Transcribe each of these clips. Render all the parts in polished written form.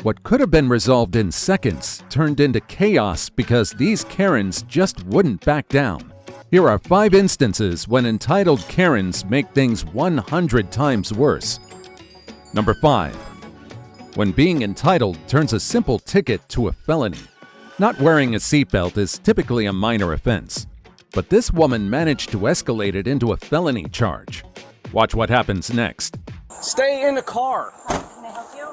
What could have been resolved in seconds turned into chaos because these Karens just wouldn't back down. Here are 5 instances when entitled Karens make things 100 times worse. Number 5. When being entitled turns a simple ticket to a felony. Not wearing a seatbelt is typically a minor offense, but this woman managed to escalate it into a felony charge. Watch what happens next. Stay in the car. Can I help you?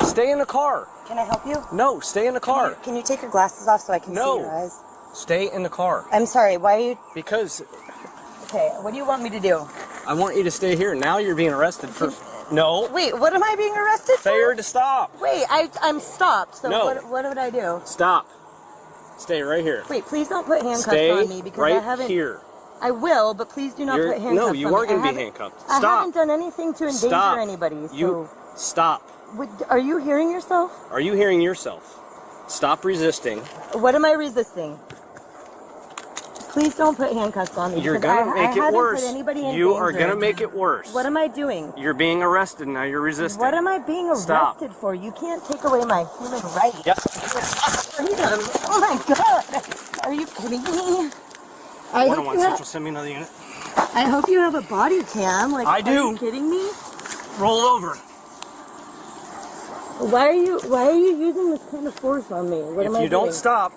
Stay in the car. Can I help you? No, stay in the car. Can you take your glasses off so I can see your eyes? Stay in the car. I'm sorry, why are you... Because... Okay, what do you want me to do? I want you to stay here. Now you're being arrested for... No. Wait, what am I being arrested for? Failure to stop. Wait, I'm stopped, so No. what would I do? Stop. Stay right here. Wait, please don't put handcuffs Stay on me because right I haven't... here. I will, but please do not put handcuffs on me. No, you are going to be handcuffed. Stop. I haven't done anything to endanger anybody, so... You... Stop. Are you hearing yourself? Are you hearing yourself? Stop resisting. What am I resisting? Please don't put handcuffs on me. You're going to make it worse. You are going to to make it worse. What am I doing? You're being arrested. Now you're resisting. What am I being arrested for? You can't take away my human rights. Yep. Freedom. Oh my God. Are you kidding me? I 101 Central, send me another unit. hope you have a body cam. Like, I do. Are you kidding me? Roll over. Why are you using this kind of force on me? What am I doing? If you don't stop.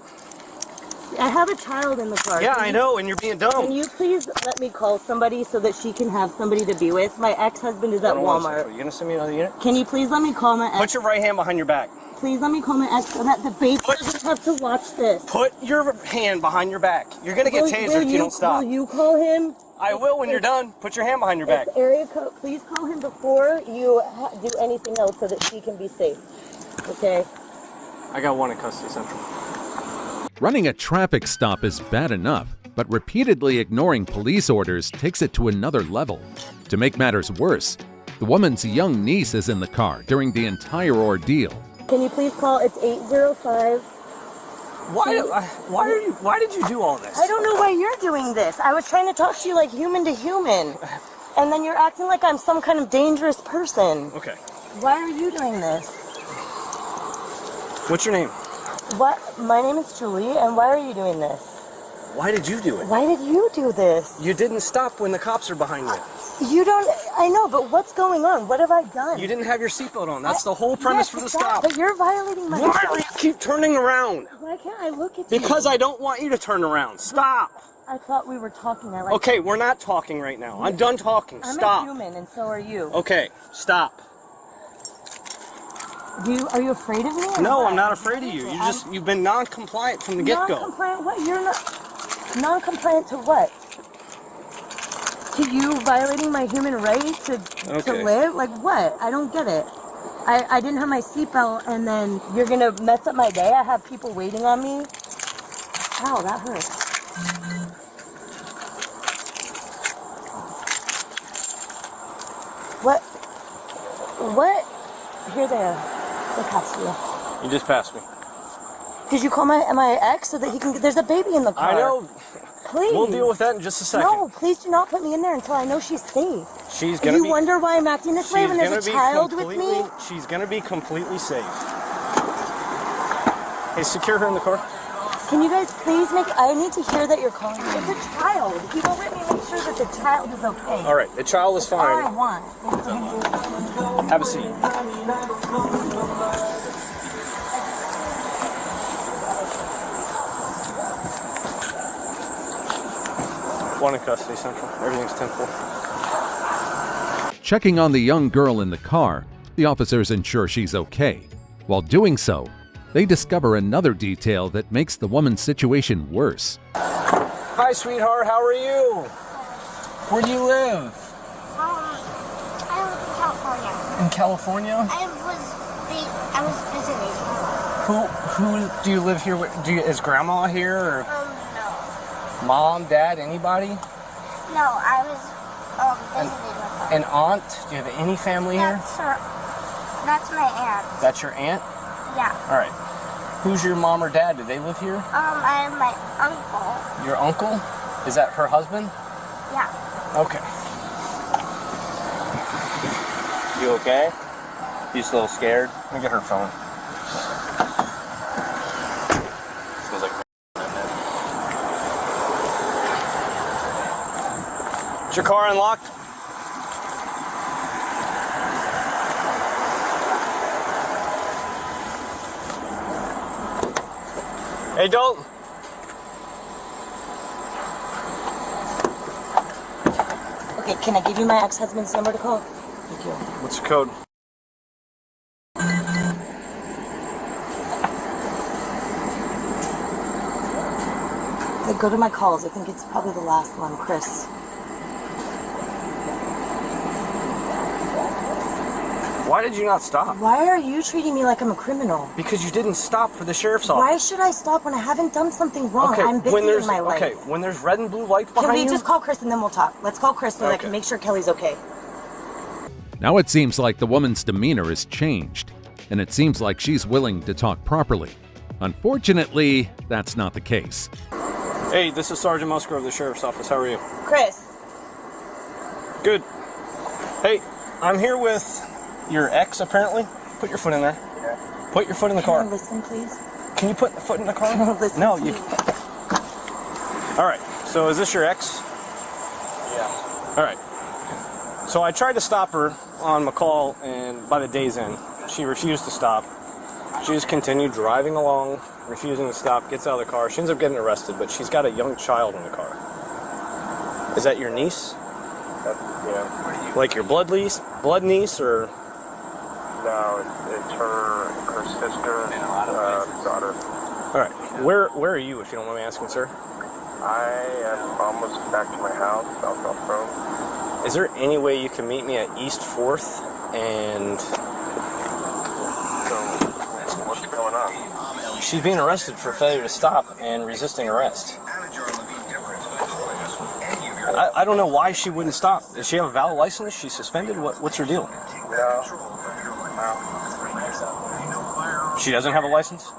I have a child in the car. Yeah, I know, and you're being dumb. Can you please let me call somebody so that she can have somebody to be with? My ex-husband is at Walmart. You're going to send me another unit? Can you please let me call my ex? Put your right hand behind your back. Please let me call my ex so that the baby doesn't have to watch this. Put your hand behind your back. You're going to get tasered if you don't stop. Will you call him? I will when you're done. Put your hand behind your back. Area code. Please call him before you do anything else so that she can be safe. Okay? I got one in custody, Central. Running a traffic stop is bad enough, but repeatedly ignoring police orders takes it to another level. To make matters worse, the woman's young niece is in the car during the entire ordeal. Can you please call? It's 805. Why did you do all this? I don't know why you're doing this. I was trying to talk to you like human to human. And then you're acting like I'm some kind of dangerous person. Okay. Why are you doing this? What's your name? What? My name is Julie, and why are you doing this? Why did you do it? Why did you do this? You didn't stop when the cops are behind you. You don't... I know, but what's going on? What have I done? You didn't have your seatbelt on. That's the whole premise for the stop. But you're violating my... Why do you keep turning around? Why can't I look at you? Because I don't want you to turn around. Stop. I thought we were talking. Okay, we're not talking right now. I'm done talking. Stop. I'm a human, and so are you. Okay, stop. Are you afraid of me? No, I'm not afraid of you. You've been non-compliant from the get-go. Non-compliant? What? You're not... Non-compliant to what? To you violating my human right to live? Like what? I don't get it. I didn't have my seatbelt, and then you're gonna mess up my day? I have people waiting on me? Ow, that hurts. What? Here they are. The cops here. You just passed me. Did you call my ex so that he can... There's a baby in the car. I know. Please. We'll deal with that in just a second. No, please do not put me in there until I know she's safe. She's gonna be... You wonder why I'm acting this way when there's a child with me? She's gonna be completely safe. Hey, secure her in the car. Can you guys please I need to hear that you're calling me. It's a child. You don't let me make sure that the child is okay. All right, the child is fine. All I want. Have a seat. One in custody, Central. Everything's 10-4. Checking on the young girl in the car, the officers ensure she's okay. While doing so, they discover another detail that makes the woman's situation worse. Hi, sweetheart. How are you? Where do you live? I live in California. In California? I was visiting. Who do you live here with? Is grandma here? Or No. mom, dad, anybody? No, I was visiting with her. An aunt? Do you have any family here? That's my aunt. That's your aunt? Yeah. All right. Who's your mom or dad? Do they live here? I have my uncle. Your uncle? Is that her husband? Yeah. Okay. You okay? You just a little scared? Let me get her phone. Is your car unlocked? Hey, Dalton. Okay, can I give you my ex-husband's number to call? Thank you. What's the code? Okay, go to my calls. I think it's probably the last one, Chris. Why did you not stop? Why are you treating me like I'm a criminal? Because you didn't stop for the sheriff's office. Why should I stop when I haven't done something wrong? I'm busy in my life. Okay, when there's red and blue lights behind you... Can we just call Chris and then we'll talk? Let's call Chris so that I can make sure Kelly's okay. Now it seems like the woman's demeanor has changed, and it seems like she's willing to talk properly. Unfortunately, that's not the case. Hey, this is Sergeant Musgrove of the Sheriff's Office. How are you? Chris. Good. Hey, I'm here with your ex, apparently. Put your foot in there. Yeah. Put your foot in the car. Can you listen, please? Can you put the foot in the car? Can you listen, no, please? you... All right, so is this your ex? Yeah. All right. So I tried to stop her on McCall, and by the day's end, she refused to stop. She just continued driving along, refusing to stop, gets out of the car. She ends up getting arrested, but she's got a young child in the car. Is that your niece? Yeah. Like your blood niece, or? No, it's her sister, daughter. All right. Where are you, if you don't mind me asking, sir? I am almost back to my house, South Road. Is there any way you can meet me at East 4th and... So, what's going on? She's being arrested for failure to stop and resisting arrest. I don't know why she wouldn't stop. Does she have a valid license? She's suspended? What's her deal? No. She doesn't have a license?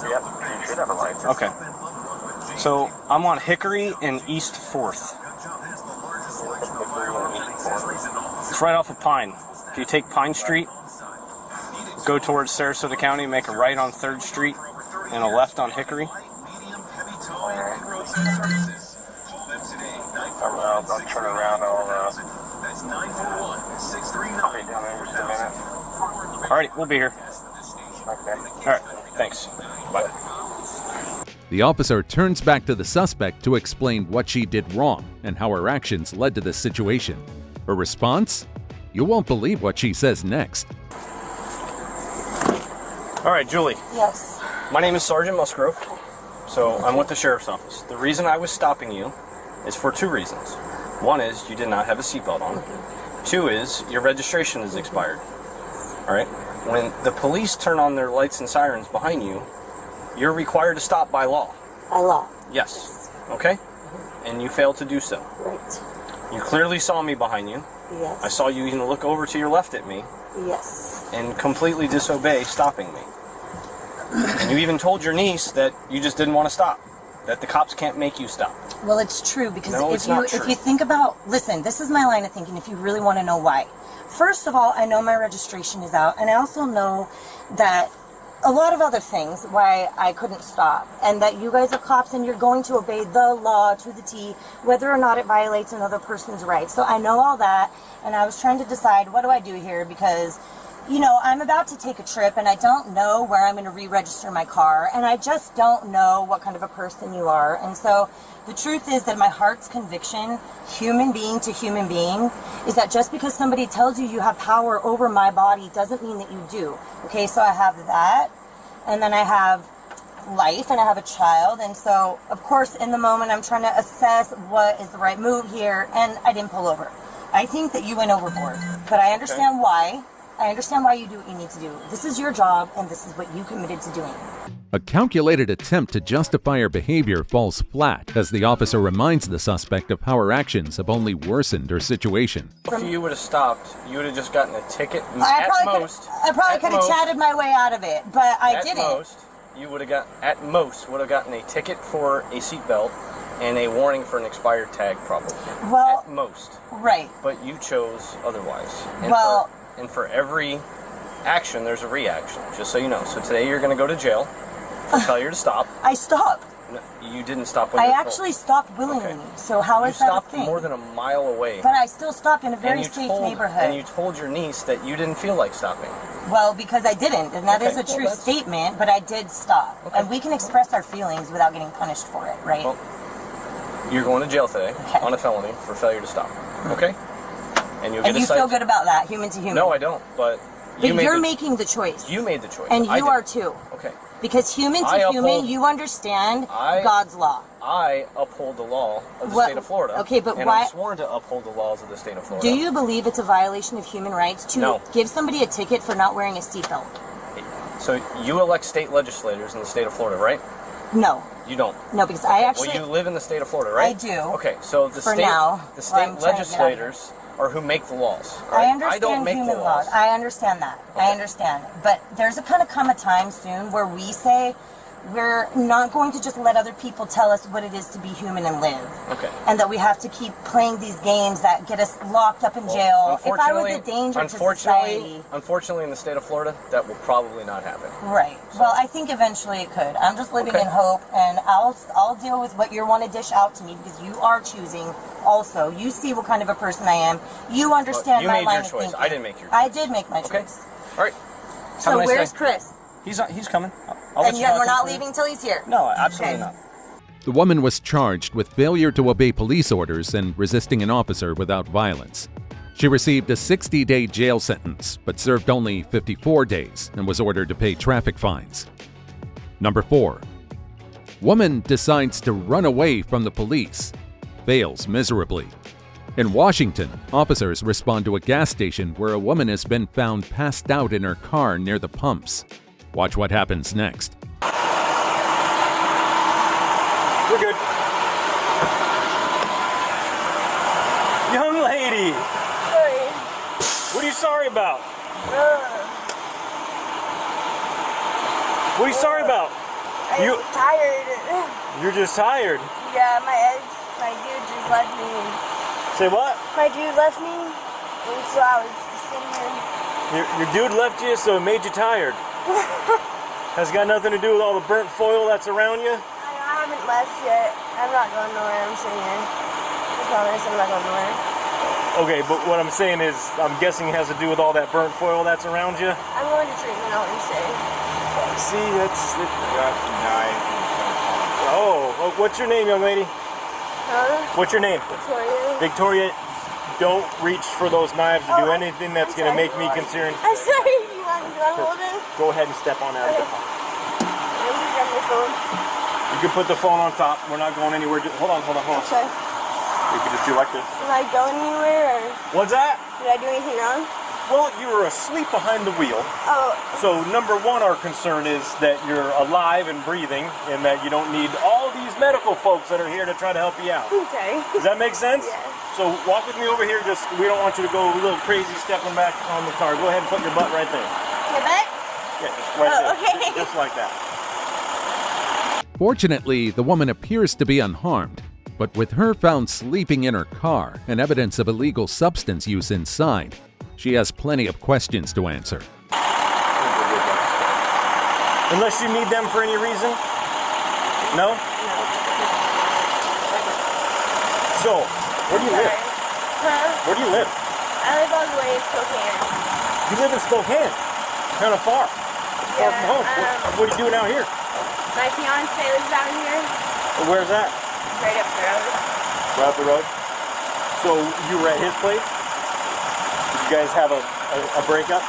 Yep, you should have a license. Okay. So, I'm on Hickory and East 4th. It's right off of Pine. If you take Pine Street, go towards Sarasota County, make a right on 3rd Street, and a left on Hickory. I'll turn around. I'll be down there in just a minute. Alright, we'll be here. Okay. Alright, thanks. Bye. The officer turns back to the suspect to explain what she did wrong and how her actions led to this situation. Her response? You won't believe what she says next. Alright, Julie. Yes. My name is Sergeant Musgrove. So, I'm with the Sheriff's Office. The reason I was stopping you is for 2 reasons. One is you did not have a seatbelt on. 2 is your registration is expired. Alright? When the police turn on their lights and sirens behind you, you're required to stop by law. By law. Yes. Okay? And you failed to do so. Right. You clearly saw me behind you. Yes. I saw you even look over to your left at me Yes. and completely disobey stopping me. And you even told your niece that you just didn't want to stop. That the cops can't make you stop. Well, it's true because No, it's not true. if you think about, listen, this is my line of thinking if you really want to know why. First of all, I know my registration is out, and I also know that a lot of other things why I couldn't stop, and that you guys are cops and you're going to obey the law to the T, whether or not it violates another person's rights. So I know all that, and I was trying to decide what do I do here because, you know, I'm about to take a trip and I don't know where I'm going to re-register my car, and I just don't know what kind of a person you are. And so the truth is that my heart's conviction, human being to human being, is that just because somebody tells you you have power over my body doesn't mean that you do. Okay, so I have that, and then I have life, and I have a child, and so, of course, in the moment, I'm trying to assess what is the right move here, and I didn't pull over. I think that you went overboard, but I understand why. I understand why you do what you need to do. This is your job, and this is what you committed to doing. A calculated attempt to justify her behavior falls flat as the officer reminds the suspect of how her actions have only worsened her situation. If you would have stopped, you would have just gotten a ticket I probably could have chatted my way out of it, but I didn't. At most, you would have gotten a ticket for a seatbelt and a warning for an expired tag, probably. Well, at most. Right. But you chose otherwise. And for every action, there's a reaction, just so you know. So today you're going to go to jail for failure to stop. I stopped. You didn't stop when I you actually stopped willingly. Okay. So how You is that a stopped thing? more than a mile away. But I still stopped in a very and you safe told, neighborhood. And you told your niece that you didn't feel like stopping. Well, because I didn't, and that Okay, is a well, true that's- statement, but I did stop. Okay. And we can express our feelings without getting punished for it, right? Well, you're going to jail today Okay. on a felony for failure to stop. Okay? And you'll get and a you cite- feel good about that, human to human. No, I don't. But You're making the choice. You made the choice. And I you didn't. are too. Okay. Because human I to human, uphold- you understand God's law. I uphold the law of the What- state of Florida. okay, but and why- I'm sworn to uphold the laws of the state of Florida. Do you believe it's a violation of human rights to No. give somebody a ticket for not wearing a seatbelt? So you elect state legislators in the state of Florida, right? No. You don't. No, because I actually... Well, you live in the state of Florida, right? I do. Okay, so the For state, now, the while state I'm trying to get out of legislators are who make the laws. Right? I understand don't make human the laws. laws. I understand that. Okay. I understand. But there's going to come a time soon where we say we're not going to just let other people tell us what it is to be human and live. Okay. And that we have to keep playing these games that get us locked up in jail. If I was a danger to society... Unfortunately, in the state of Florida, that will probably not happen. Right. So- Well, I think eventually it could. I'm just living Okay. in hope, and I'll deal with what you want to dish out to me because you are choosing also. You see what kind of a person I am. You understand you my made line your of choice. thinking. I didn't make your I choice. did make my Okay. choice. All right. So Have a nice where's day. Chris? He's coming. I'll let And you yet know we're if he's not coming. leaving till he's here. No, absolutely Okay. not. The woman was charged with failure to obey police orders and resisting an officer without violence. She received a 60-day jail sentence, but served only 54 days and was ordered to pay traffic fines. Number 4. Woman decides to run away from the police. Fails miserably. In Washington, officers respond to a gas station where a woman has been found passed out in her car near the pumps. Watch what happens next. We're good. Young lady, Sorry. what are you sorry about? What are you sorry about? I'm tired. You're just tired. Yeah, my dude just left me. Say what? My dude left me, and so I was just sitting here. Your dude left you, so it made you tired. Has got nothing to do with all the burnt foil that's around you? I haven't left yet. I'm not going nowhere. I'm sitting here. I promise I'm not going nowhere. Okay, but what I'm saying is, I'm guessing it has to do with all that burnt foil that's around you? I'm going to treatment, I want to say. See, that's... Oh, what's your name, young lady? Huh? What's your name? Victoria? Victoria, don't reach for those knives to do Oh, anything that's I'm going to sorry. make me concerned. I'm sorry. You want to hold it? Go ahead and step on out of the car. Let me grab my phone. You can put the phone on top. We're not going anywhere. Hold on. Sorry. You can just do like this. Am I going anywhere, or What's that? did I do anything wrong? Well, you were asleep behind the wheel. Oh, So number one, our concern is that you're alive and breathing and that you don't need all these medical folks that are here to try to help you out. I'm sorry. Does that make sense? Yeah. So walk with me over here. We don't want you to go a little crazy stepping back on the car. Go ahead and put your butt right there. My back? Yeah, just right Oh, there. okay. Just like that. Fortunately, the woman appears to be unharmed, but with her found sleeping in her car and evidence of illegal substance use inside, she has plenty of questions to answer. Unless you need them for any reason? No? So, where do you live? Huh? Where do you live? I live all the way in Spokane. You live in Spokane. Kind of far. Far from home. What are you doing out here? My fiance lives out here, Where's that? right up the road. Right up the road. So you were at his place? Did you guys have a breakup?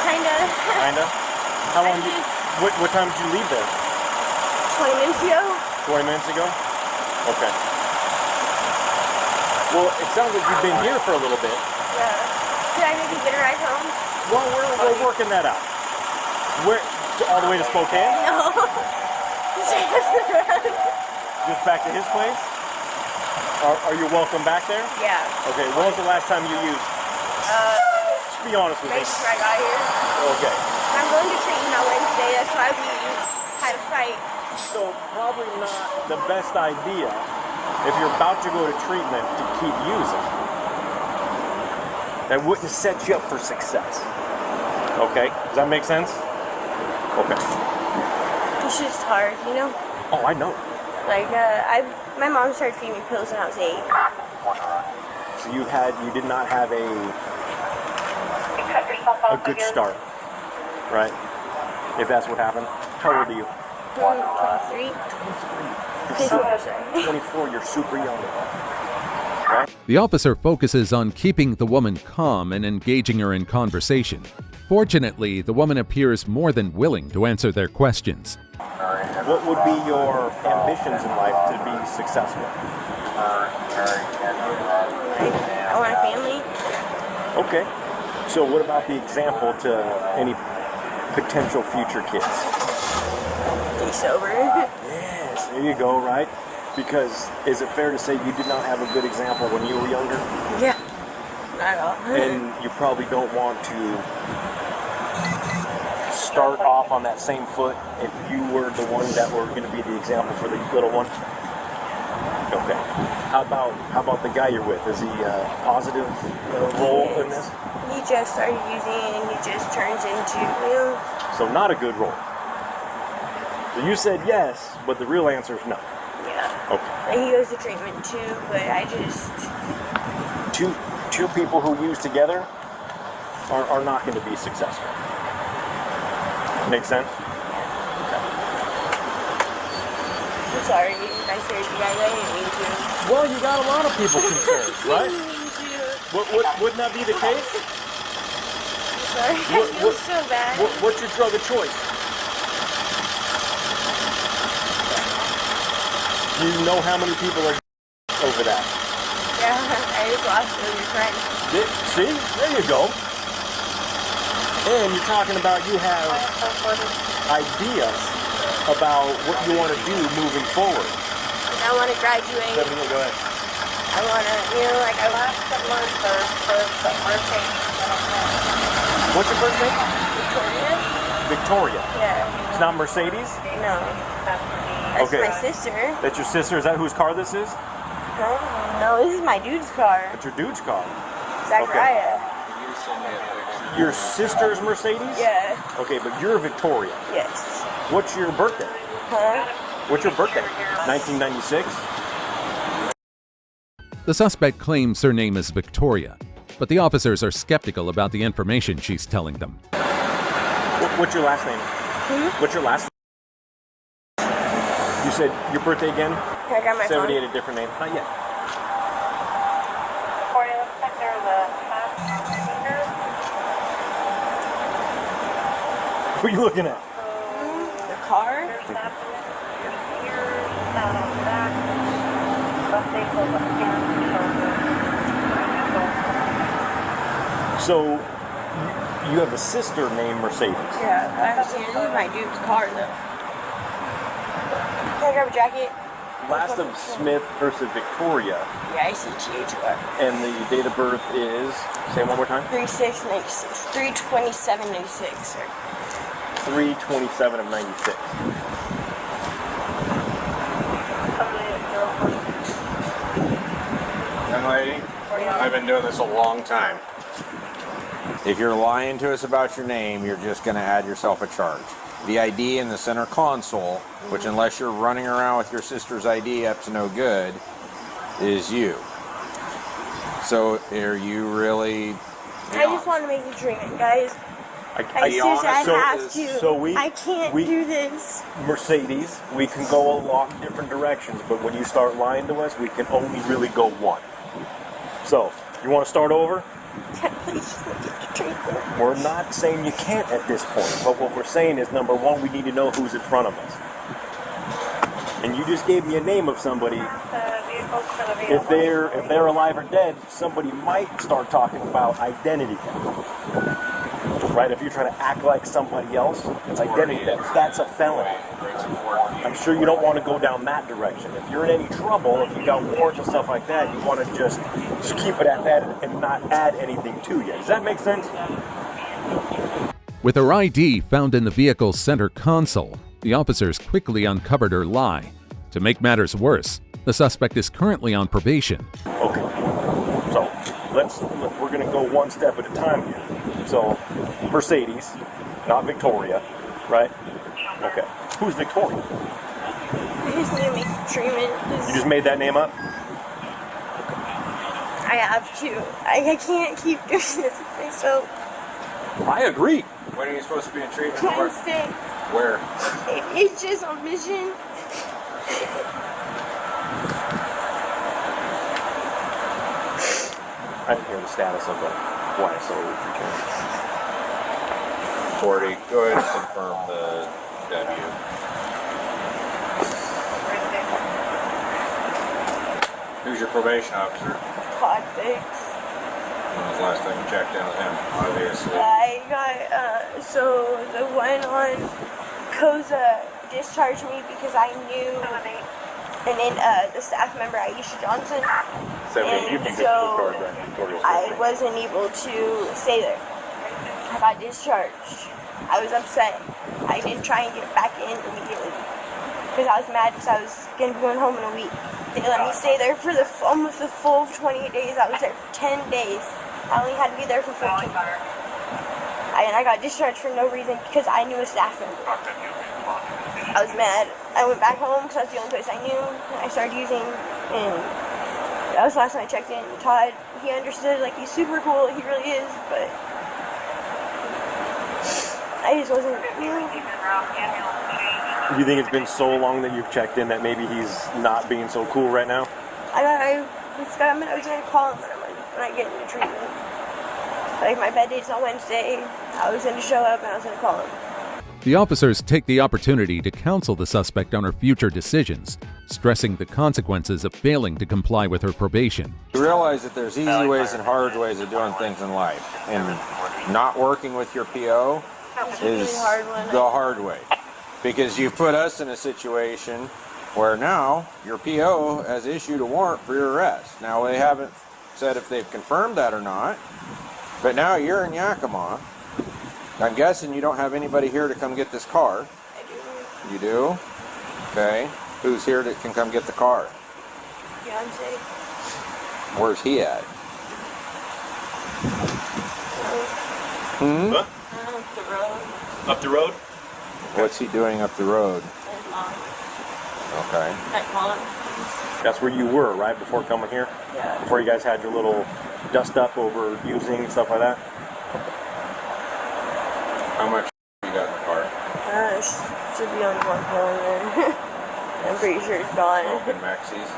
Kinda. Kinda. How long? I just- What time did you leave there? 20 minutes ago. 20 minutes ago? Okay. Well, it sounds like you've been here for a little bit. Yeah. Did I maybe get a ride home? Well, we're working that out. Where? All the way to Spokane? No. Just back to his place? Are you welcome back there? Yeah. Okay, when was the last time you used? Just be honest with me. Maybe before I got here. Okay. I'm going to treatment on Wednesday. That's why we had a fight. So probably not the best idea if you're about to go to treatment to keep using. That wouldn't set you up for success. Okay, does that make sense? Okay. It's just hard, you know? Oh, I know. Like, my mom started feeding me pills when I was 8. So you did not have a good start, right? If that's what happened. How old are you? 23. 24, you're super young. The officer focuses on keeping the woman calm and engaging her in conversation. Fortunately, the woman appears more than willing to answer their questions. What would be your ambitions in life to be successful? I want a family. Okay. So what about the example to any potential future kids? Be sober. Yes, there you go, right? Because is it fair to say you did not have a good example when you were younger? Yeah. Not at all. And you probably don't want to start off on that same foot if you were the one that were going to be the example for the little one? Okay. How about the guy you're with? Is he a positive role in this? He just started using it and he just turns into, you know. So not a good role. So you said yes, but the real answer is no. Yeah. Okay. And he goes to treatment too, but I just... Two people who use together are not going to be successful. Make sense? I'm sorry, I scared you guys. I didn't mean to. Well, you got a lot of people concerned, right? I didn't mean to. Wouldn't that be the case? I'm sorry. I feel so bad. What's your drug of choice? You know how many people are over that? Yeah, I just lost your friend. See? There you go. And you're talking about you have ideas about what you want to do moving forward. I want to graduate. Go ahead. I want to, you know, like I want to learn birthday. What's your birth name? Victoria? Victoria. Yeah. It's not Mercedes? No. That's Okay. my sister. That's your sister? Is that whose car this is? No, this is my dude's car. That's your dude's car. Zachariah. Your sister's Mercedes? Yeah. Okay, but you're Victoria. Yes. What's your birthday? Huh? What's your birthday? 1996? The suspect claims her name is Victoria, but the officers are skeptical about the information she's telling them. What's your last name? What's your last name? You said your birthday again? I got my 78, phone. a different name. Not yet. What are you looking at? The car? So, you have a sister named Mercedes. Yeah, I understand. This is my dude's car, though. Can I grab a jacket? Last of Smith versus Victoria. Yeah, ICTHR. And the date of birth is, say it one more time? 3/6/96. 3/27/96, sir. 3/27 of 96. Young lady, I've been doing this a long time. If you're lying to us about your name, you're just going to add yourself a charge. The ID in the center console, which unless you're running around with your sister's ID up to no good, is you. So are you really... I just want to make a drink, guys. I seriously, I have to. So I can't do this. Mercedes, we can go a lot of different directions, but when you start lying to us, we can only really go one. So, you want to start over? Please just make a drink. We're not saying you can't at this point, but what we're saying is, number one, we need to know who's in front of us. And you just gave me a name of somebody. If they're alive or dead, somebody might start talking about identity theft. Right? If you're trying to act like somebody else, it's identity theft. That's a felony. I'm sure you don't want to go down that direction. If you're in any trouble, if you got warrants and stuff like that, you want to just keep it at that and not add anything to you. Does that make sense? With her ID found in the vehicle's center console, the officers quickly uncovered her lie. To make matters worse, the suspect is currently on probation. Okay. So we're going to go one step at a time here. So Mercedes, not Victoria, right? Okay. Who's Victoria? I just need to make treatment. You just made that name up? I have to. I can't keep doing this with myself. I agree. When are you supposed to be in treatment? Wednesday. Where? It's just on mission. I didn't hear the status of the YSO return. 40. Go ahead and confirm the W. Who's your probation officer? Todd Fix. When was the last time you checked in with him? Obviously. I got, so the one on Koza discharged me because I knew, and then the staff member, Aisha Johnson, and so I wasn't able to stay there. I got discharged. I was upset. I didn't try and get back in immediately because I was mad because I was going to be going home in a week. They let me stay there for almost the full 28 days. I was there for 10 days. I only had to be there for 14. And I got discharged for no reason because I knew a staff member. I was mad. I went back home because that's the only place I knew. And I started using, and that was the last time I checked in. Todd, he understood, like, he's super cool. He really is, but I just wasn't, Do you think it's been so long that you've checked in that maybe he's not being so cool right now? I was going to call him when I get into treatment. Like, my bed date's on Wednesday. I was going to show up and I was going to call him. The officers take the opportunity to counsel the suspect on her future decisions, stressing the consequences of failing to comply with her probation. You realize that there's easy ways and hard ways of doing things in life, and not working with your PO is the hard way, because you put us in a situation where now your PO has issued a warrant for your arrest. Now, they haven't said if they've confirmed that or not, but now you're in Yakima. I'm guessing you don't have anybody here to come get this car. I do. You do? Okay. Who's here that can come get the car? Fiance. Where's he at? Huh? Up the road. Up the road? What's he doing up the road? His mom. Okay. I call him. That's where you were, right, before coming here? Yeah. Before you guys had your little dust up over using and stuff like that? How much you got in the car? Should be on one phone. I'm pretty sure it's gone. Open Maxis.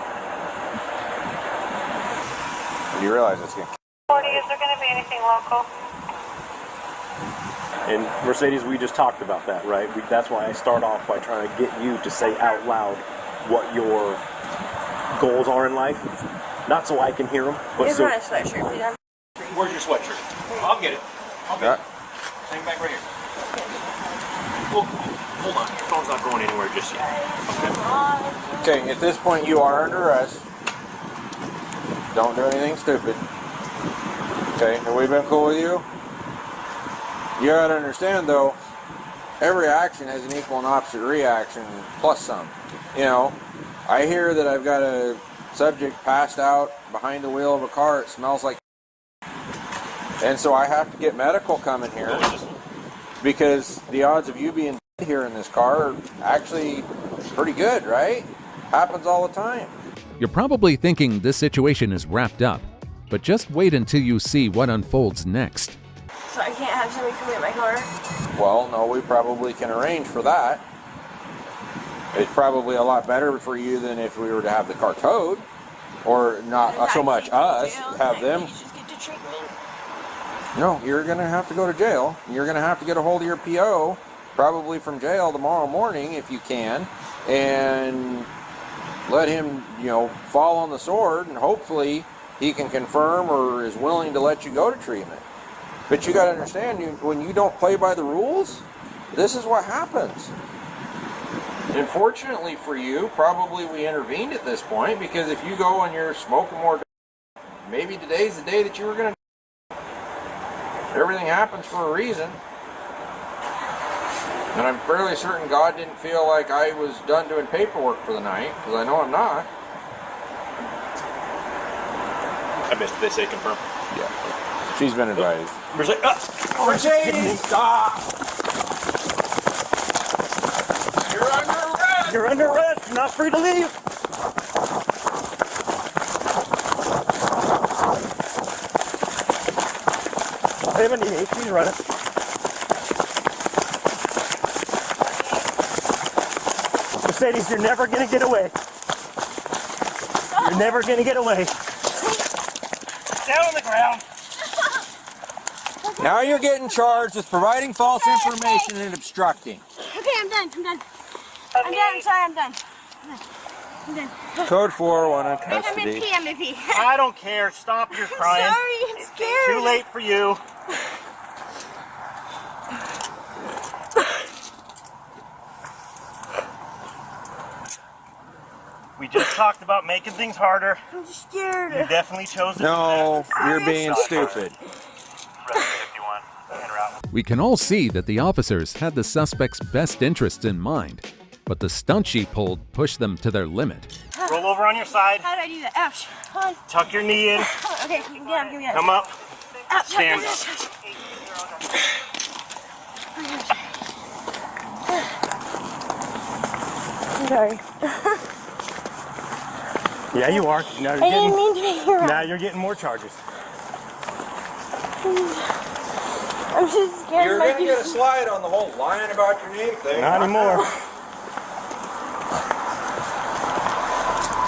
You realize it's going to... 40, is there going to be anything local? And Mercedes, we just talked about that, right? That's why I start off by trying to get you to say out loud what your goals are in life. Not so I can hear them, but Here's so... my sweatshirt, please. Where's your sweatshirt? I'll get it. I'll get it. Hang back right here. Well, hold on. Your phone's not going anywhere just yet. Okay, at this point you are under arrest. Don't do anything stupid. Okay, have we been cool with you? You gotta understand though, every action has an equal and opposite reaction plus some. You know, I hear that I've got a subject passed out behind the wheel of a car. It smells like, and so I have to get medical coming here because the odds of you being here in this car are actually pretty good, right? Happens all the time. You're probably thinking this situation is wrapped up, but just wait until you see what unfolds next. So I can't have somebody come get my car? Well, no, we probably can arrange for that. It's probably a lot better for you than if we were to have the car towed, or not so much us, have them. Just get to treatment. No, you're going to have to go to jail. You're going to have to get a hold of your PO, probably from jail tomorrow morning if you can, and let him, fall on the sword, and hopefully he can confirm or is willing to let you go to treatment. But you got to understand, when you don't play by the rules, this is what happens. Unfortunately for you, probably we intervened at this point, because if you go and you're smoking more, maybe today's the day that you were going to. Everything happens for a reason. And I'm fairly certain God didn't feel like I was done doing paperwork for the night, because I know I'm not. I missed. Did they say confirm? Yeah. She's been advised. Mercedes! Mercedes! Stop! You're You're under arrest. You're not free to leave. I haven't even HP's running. Mercedes, you're never gonna get away. You're never gonna get away. Down on the ground. Now you're getting charged with providing false information and obstructing. Okay, I'm done. I'm done. I'm done. I'm sorry. I'm done. I'm done. Code 401 on I'm custody. in P. I'm in P. I don't care. Stop your crying. Sorry, I'm scared. Too late for you. We just talked about making things harder. I'm scared. You definitely chose it. No, you're being stupid. We can all see that the officers had the suspect's best interests in mind, but the stunt she pulled pushed them to their limit. Roll over on your side. How do I do that? Ouch. Hold on. Tuck your knee in. Okay, give me that. Give me that. Come up. Ouch. Stand. I'm sorry. Yeah, you are. Now you're I didn't mean to make you wrong. now you're getting more charges. I'm just scared. You're going to get a slide on the whole lying about your name thing. Not anymore.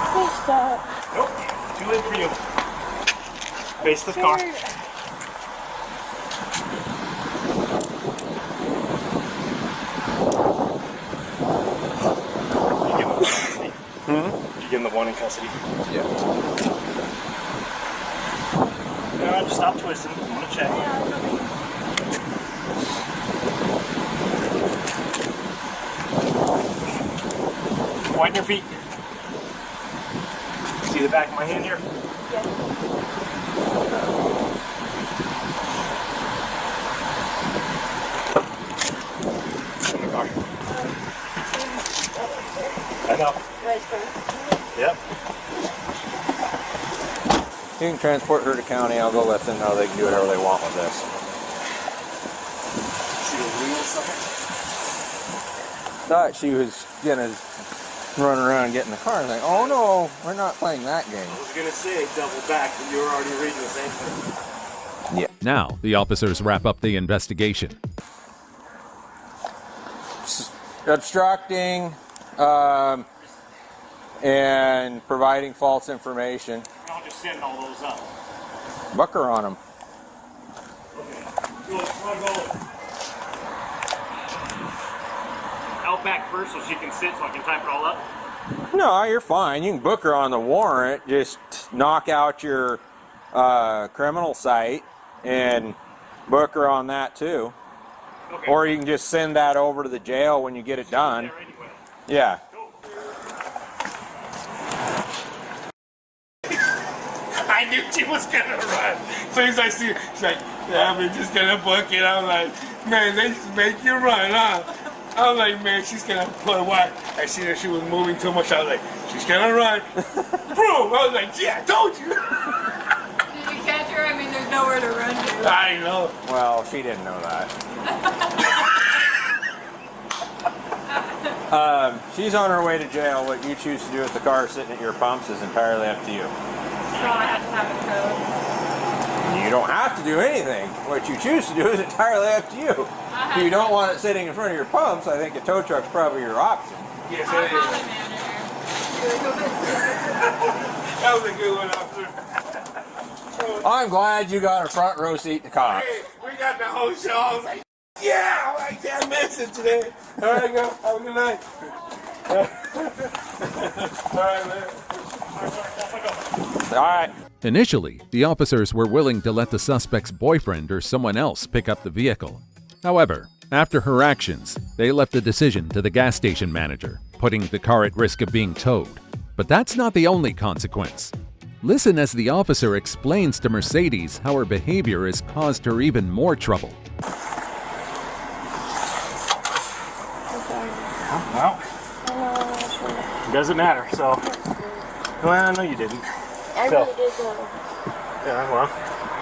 Please stop. Nope. Too late for you. Face the car. Did you give him the one in custody? Yeah. No, just stop twisting. I'm gonna check. Widen your feet. See the back of my hand here? In the car. I know. Yep. You can transport her to county. I'll go let them know they can do whatever they want with this. Thought she was gonna run around and get in the car and like, oh no, we're not playing that game. I was gonna say double back, but you were already reading the same thing. Yeah. Now, the officers wrap up the investigation. Obstructing and providing false information. I'll just send all those up. Buck her on them. Go out back first so she can sit so I can type it all up. No, you're fine. You can book her on the warrant. Just knock out your criminal site and book her on that too. Okay. Or you can just send that over to the jail when you get it done. Yeah. I knew she was gonna run. So as I see, she's like, yeah, we're just gonna book it. I'm like, man, they just make you run, huh? I was like, man, she's gonna put what? I seen that she was moving too much. I was like, she's gonna run. Boom! I was like, yeah, I told you. Did you catch her? I mean, there's nowhere to run to. I know. Well, she didn't know that. She's on her way to jail. What you choose to do with the car sitting at your pumps is entirely up to you. So I have to have it towed. You don't have to do anything. What you choose to do is entirely up to you. If you don't want it sitting in front of your pumps, I think a tow truck's probably your option. Yes, I'll it call is. the manager. That was a good one, officer. I'm glad you got a front row seat to cops. Hey, we got the whole show. I was like, yeah, I can't miss it today. All right, go. Have a good night. All right, man. All right. Initially, the officers were willing to let the suspect's boyfriend or someone else pick up the vehicle. However, after her actions, they left the decision to the gas station manager, putting the car at risk of being towed. But that's not the only consequence. Listen as the officer explains to Mercedes how her behavior has caused her even more trouble. Well, it doesn't matter, so. Well, no, you didn't. I really did though. Yeah, well.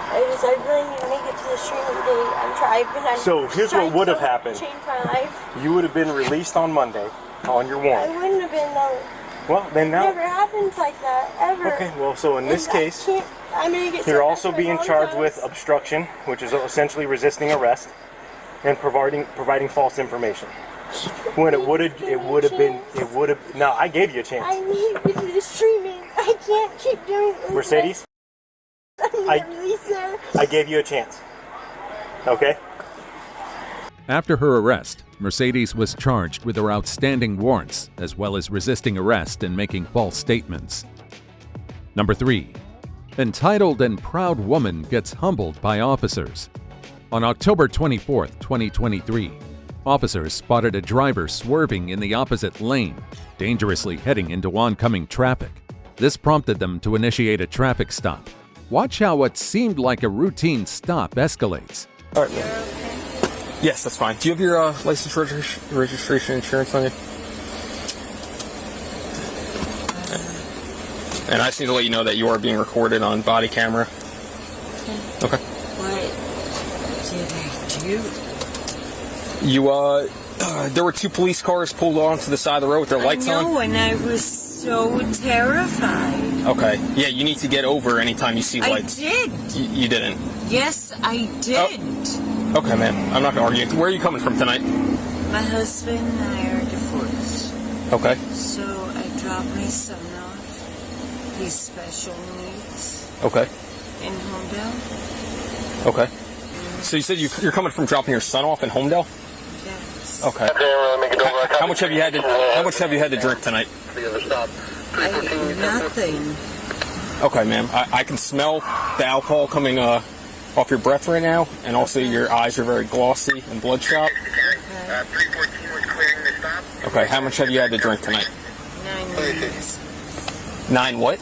I really need to make it to the street one day. I'm trying. So here's what would have happened. Change my life. You would have been released on Monday. on your I warrant. wouldn't have been though. Well, then now. Never happens like that ever. Okay, well, so in this And case, I'm gonna get you're sent also back for a being long charged time. with obstruction, which is essentially resisting arrest, and providing false information. When it would have been. No, I gave you a chance. I need this treatment. I can't keep doing this. Mercedes, I need a release, sir. I gave you a chance. Okay? After her arrest, Mercedes was charged with her outstanding warrants, as well as resisting arrest and making false statements. Number 3. Entitled and proud woman gets humbled by officers. On October 24, 2023, officers spotted a driver swerving in the opposite lane, dangerously heading into oncoming traffic. This prompted them to initiate a traffic stop. Watch how what seemed like a routine stop escalates. All right, man. Yes, that's fine. Do you have your license, registration, insurance on you? And I just need to let you know that you are being recorded on body camera. Okay. What did I do? You, there were 2 police cars pulled onto the side of the road with their lights on. I know, and I was so terrified. Okay. Yeah, you need to get over anytime you see lights. I did. You didn't? Yes, I did. Oh. Okay, man. I'm not going to argue. Where are you coming from tonight? My husband and I are divorced. Okay. So I dropped my son off. He's special needs. Okay. In Homedale. Okay. So you said you're coming from dropping your son off in Homedale? Yes. Okay. How much have you had to drink tonight? Nothing. Okay, ma'am. I can smell the alcohol coming off your breath right now, and also your eyes are very glossy and bloodshot. Okay. How much have you had to drink tonight? 9 ounces. 9 what?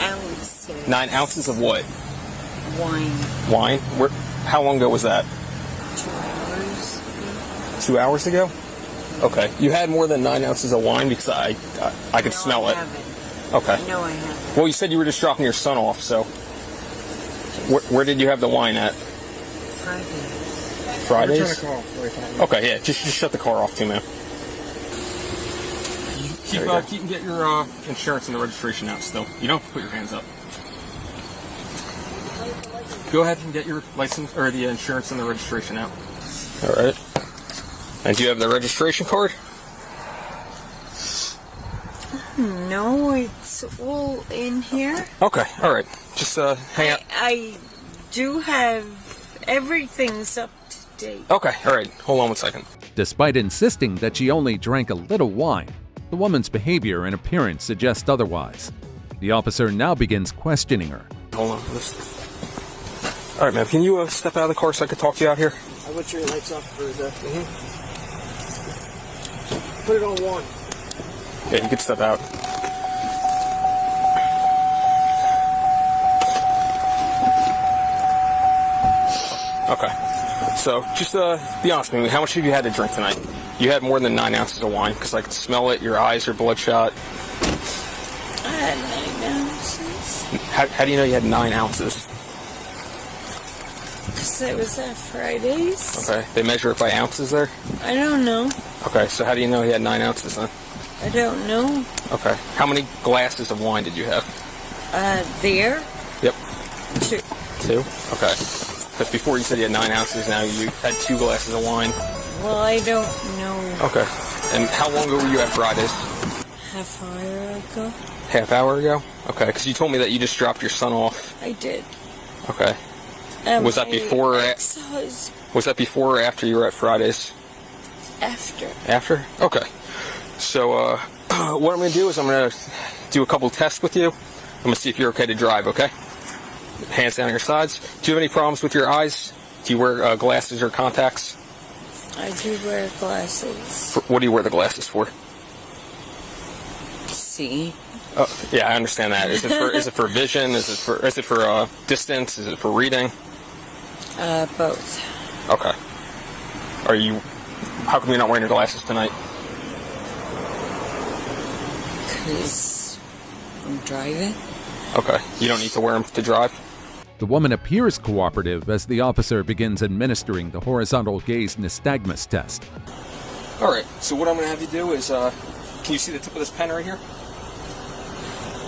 Ounces. 9 ounces of what? Wine. Wine? How long ago was that? 2 hours ago. 2 hours ago? Okay. You had more than 9 ounces of wine because I could smell it. I haven't. Okay. No, I haven't. Well, you said you were just dropping your son off, so where did you have the wine at? Fridays? Okay, yeah. Just shut the car off too, man. Keep and get your insurance and the registration out still. You don't have to put your hands up. Go ahead and get your license or the insurance and the registration out. All right. And do you have the registration card? No, it's all in here. Okay, all right. Just hang out. I do have everything's up to date. Okay, all right. Hold on 1 second. Despite insisting that she only drank a little wine, the woman's behavior and appearance suggest otherwise. The officer now begins questioning her. Hold on. All right, ma'am. Can you step out of the car so I can talk to you out here? I want your lights off for the. Put it on 1. Yeah, you can step out. Okay. So, just be honest with me. How much have you had to drink tonight? You had more than 9 ounces of wine because I can smell it. Your eyes are bloodshot. I had 9 ounces. How do you know you had 9 ounces? Because I was at Fridays. Okay. They measure it by ounces there? I don't know. Okay, so how do you know he had 9 ounces then? I don't know. Okay. How many glasses of wine did you have? There? Yep. 2. 2? Okay. Because before you said you had 9 ounces, now you had 2 glasses of wine. Well, I don't know. Okay. And how long ago were you at Fridays? Half hour ago. Half hour ago? Okay, because you told me that you just dropped your son off. I did. Okay. Was that before or was that before or after you were at Fridays? After. After? Okay. So, what I'm going to do is I'm going to do a couple tests with you. I'm going to see if you're okay to drive, okay? Hands down on your sides. Do you have any problems with your eyes? Do you wear glasses or contacts? I do wear glasses. What do you wear the glasses for? See? Yeah, I understand that. Is it for vision? Is it for distance? Is it for reading? Both. Okay. How come you're not wearing your glasses tonight? Because I'm driving. Okay. You don't need to wear them to drive? The woman appears cooperative as the officer begins administering the horizontal gaze nystagmus test. All right. So what I'm going to have you do is can you see the tip of this pen right here?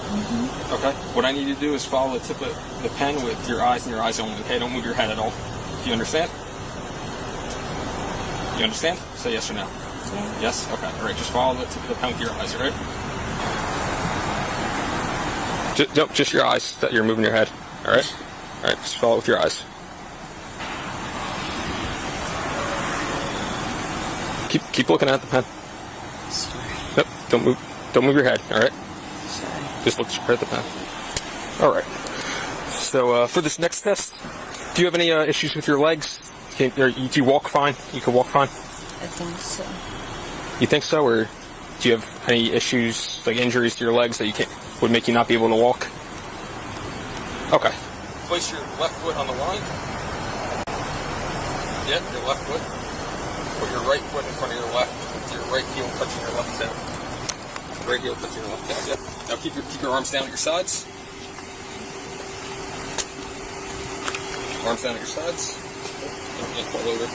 Mm-hmm. Okay. What I need you to do is follow the tip of the pen with your eyes and your eyes only. Okay. Don't move your head at all. Do you understand? You understand? Say yes or no. Yeah. Yes. Okay. All right. Just follow the tip of the pen with your eyes. All right. Just your eyes. That you're moving your head. All right. All right. Just follow it with your eyes. Keep looking at the pen. Sorry. Yep. Don't move your head. All right. Sorry. Just look straight at the pen. All right. So for this next test, do you have any issues with your legs? Do you walk fine? You can walk fine. I think so. You think so, or do you have any issues, like injuries to your legs that would make you not be able to walk? Okay. Place your left foot on the line. Yeah, your left foot. Put your right foot in front of your left, with your right heel touching your left tail. Right heel touching your left tail. Yep. Now keep your arms down at your sides. Arms down at your sides. Don't fall over.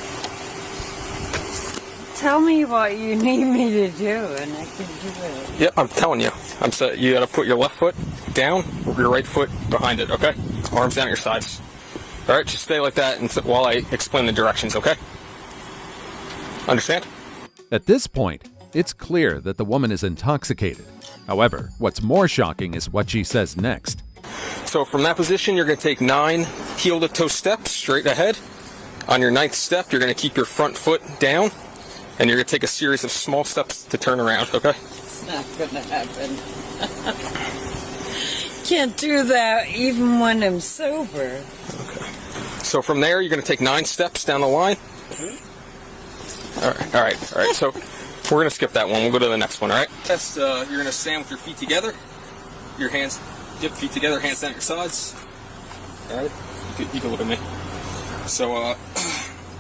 Tell me what you need me to do, and I can do it. Yep, I'm telling you. You gotta put your left foot down, your right foot behind it, okay? Arms down at your sides. Alright, just stay like that while I explain the directions, okay? Understand? At this point, it's clear that the woman is intoxicated. However, what's more shocking is what she says next. So from that position, you're going to take 9 heel-to-toe steps straight ahead. On your 9th step, you're going to keep your front foot down, and you're going to take a series of small steps to turn around, okay? It's not going to happen. Can't do that even when I'm sober. Okay. So from there, you're going to take 9 steps down the line. All right. So we're going to skip that one. We'll go to the next one, all right? Test, you're going to stand with your feet together. Your hands, feet together, hands down at your sides. All right? You can look at me. So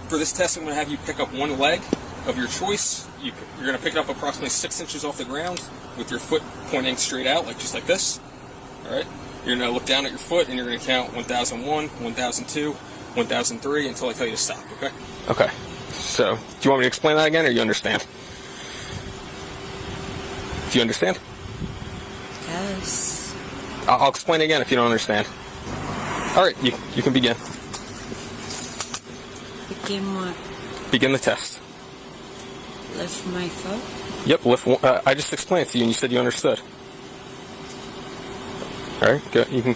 for this test, I'm going to have you pick up one leg of your choice. You're going to pick it up approximately 6 inches off the ground with your foot pointing straight out, just like this. All right? You're going to look down at your foot, and you're going to count 1001, 1002, 1003 until I tell you to stop, okay? Okay. So, do you want me to explain that again, or you understand? Do you understand? Yes. I'll explain again if you don't understand. All right, you can begin. Begin what? Begin the test. Lift my foot? Yep, lift one. I just explained it to you, and you said you understood. All right, go. You can.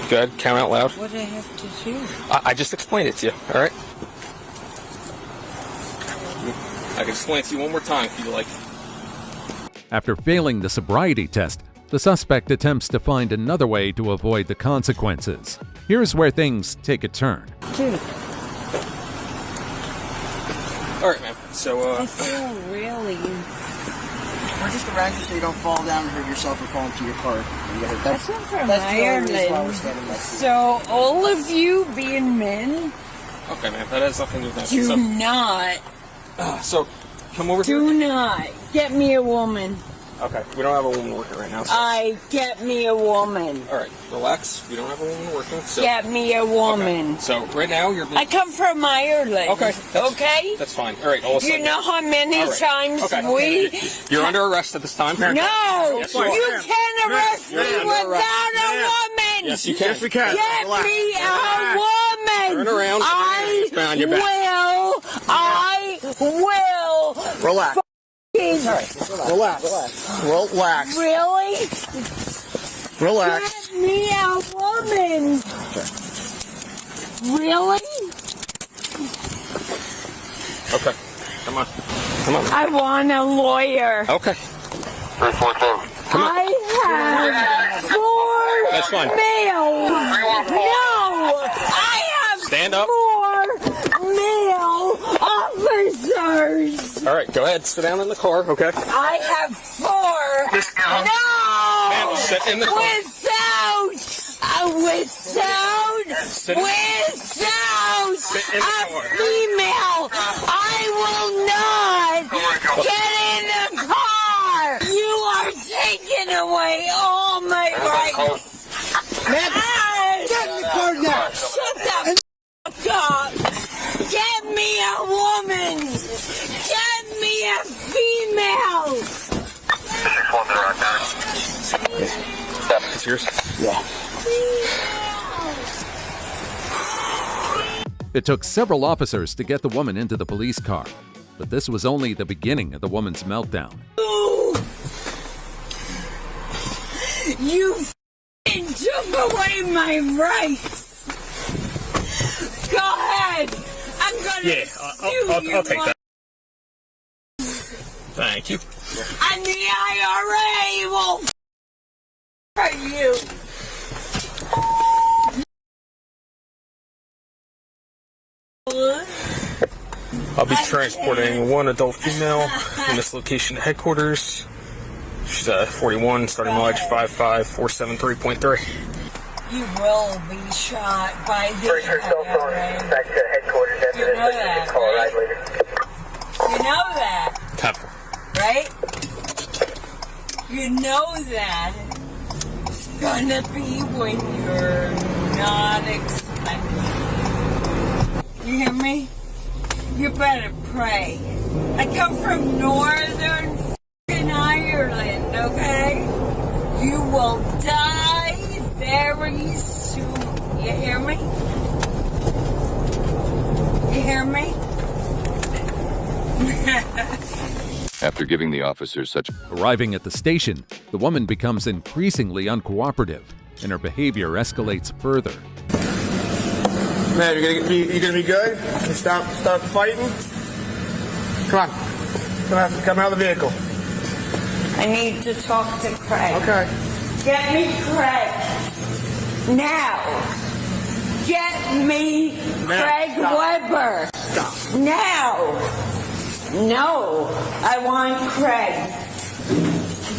Go ahead, count out loud. What do I have to do? I just explained it to you, all right? I can explain it to you one more time if you like. After failing the sobriety test, the suspect attempts to find another way to avoid the consequences. Here's where things take a turn. Dude. All right, man. So, I feel really... We're just around you so you don't fall down and hurt yourself or fall into your car. That's not from that's the only reason why we're Ireland. standing next to you. So, all of you being men, okay, man. That has nothing to do with that. do So, not, so, come over do here. not get me a woman. Okay, we don't have a woman working right now. So. Get me a woman. All right, relax. We don't have a woman working. So. Get me a woman. Okay. So right now you're. I come from Ireland. Okay. Okay. That's fine. All right. All of a sudden. You know how many times Okay. You're under arrest at this time. No, Yes, you are. you can't arrest me without a woman. Yes, you can. Yes, we can. Get me a woman. Turn around. I will. Relax. Relax. Relax. Really? Relax. Get me a woman. Really? Okay. Come on. I want a lawyer. Okay. I have 4 That's fine. males. No, I have Stand up. 4 male officers. All right. Go ahead. Sit down in the car. Okay. I have 4. No. Ma'am, sit in the car. Without in the a car. female, I will not get in the car. You are taking away all my rights. Man, get in the car now. Shut the f*** up. Get me a woman. Get me a female! It's yours? Yeah. It took several officers to get the woman into the police car, but this was only the beginning of the woman's meltdown. You f***ing took away my rights! Go ahead! I'm gonna sue you. I'll take that. Thank you. And the IRA will for you. I'll be transporting one adult female from this location to headquarters. She's 41, starting mileage 55473.3. You will be shot by the IRA. Back to headquarters after You know that, call right? later. You know that, Temple. right? You know that it's gonna be when you're not expecting. You hear me? You better pray. I come from northern f***ing Ireland, okay? You will die very soon. You hear me? You hear me? After giving the officers such... Arriving at the station, the woman becomes increasingly uncooperative, and her behavior escalates further. Man, you gonna be good? Stop fighting. Come on. Come out of the vehicle. I need to talk to Craig. Okay. Get me Craig. Now. Get me Craig stop. Weber. Stop. Now. No. I want Craig.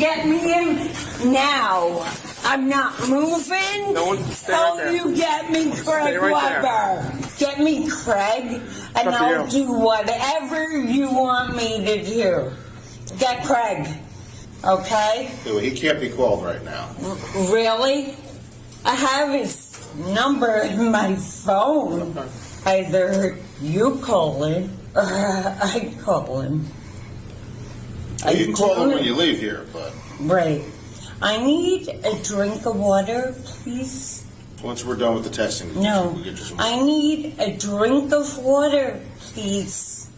Get me him now. I'm not moving. No one stay Till right there. you get me Craig right Weber. Get me Craig, and up to I'll you. do whatever you want me to do. Get Craig. Okay? He can't be called right now. Really? I have his number in my phone. Either you call him or I call him. You can call him when you leave here, but Right. I need a drink of water, please. once we're done with the testing, No. we'll get you some. I need a drink of water, please.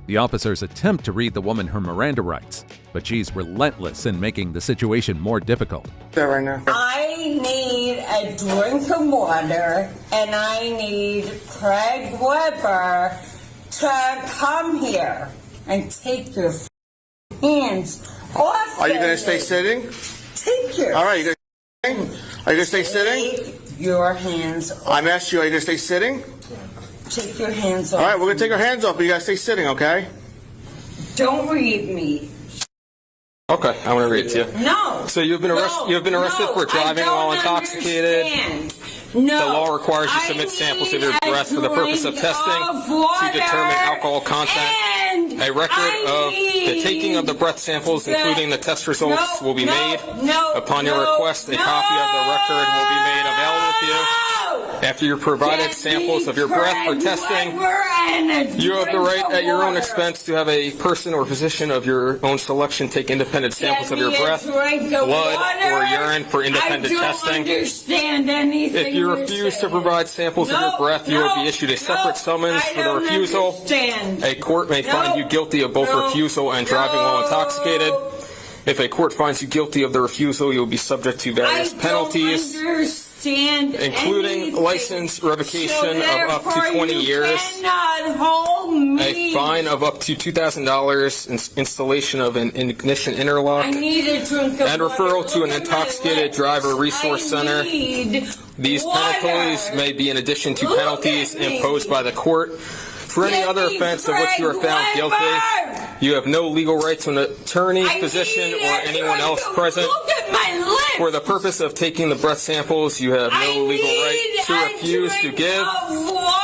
The officers attempt to read the woman her Miranda rights, but she's relentless in making the situation more difficult. Right now. I need a drink of water, and I need Craig Weber to come here and take your hands off. Are you of gonna stay me. sitting? Take your. All right. Are you gonna stay sitting? Take your hands off. I'm asking you. Are you gonna stay sitting? Take your hands off. All right. We're gonna take our hands off, but you gotta stay sitting, okay? Don't read me. Okay, I'm gonna read it to you. No. So you've been arrested for driving while intoxicated. No. The law requires you submit samples of your breath for the purpose of testing to determine alcohol content. A record of the taking of the breath samples, including the test results, will be made. Upon your request, a copy of the record will be made available to you. After you're provided samples of your breath for testing, you have the right at your own expense to have a person or physician of your own selection take independent samples of your breath, blood, or urine for independent testing. If you refuse to provide samples of your breath, you will be issued a separate summons for the refusal. A court may find you guilty of both refusal and driving while intoxicated. If a court finds you guilty of the refusal, you will be subject to various penalties, including license revocation of up to 20 years, a fine of up to $2,000, installation of an ignition interlock, and referral to an intoxicated driver resource center. These penalties may be in addition to penalties imposed by the court. For any other offense of which you are found guilty, you have no legal right to an attorney, physician, or anyone else present. For the purpose of taking the breath samples, you have no legal right to refuse to give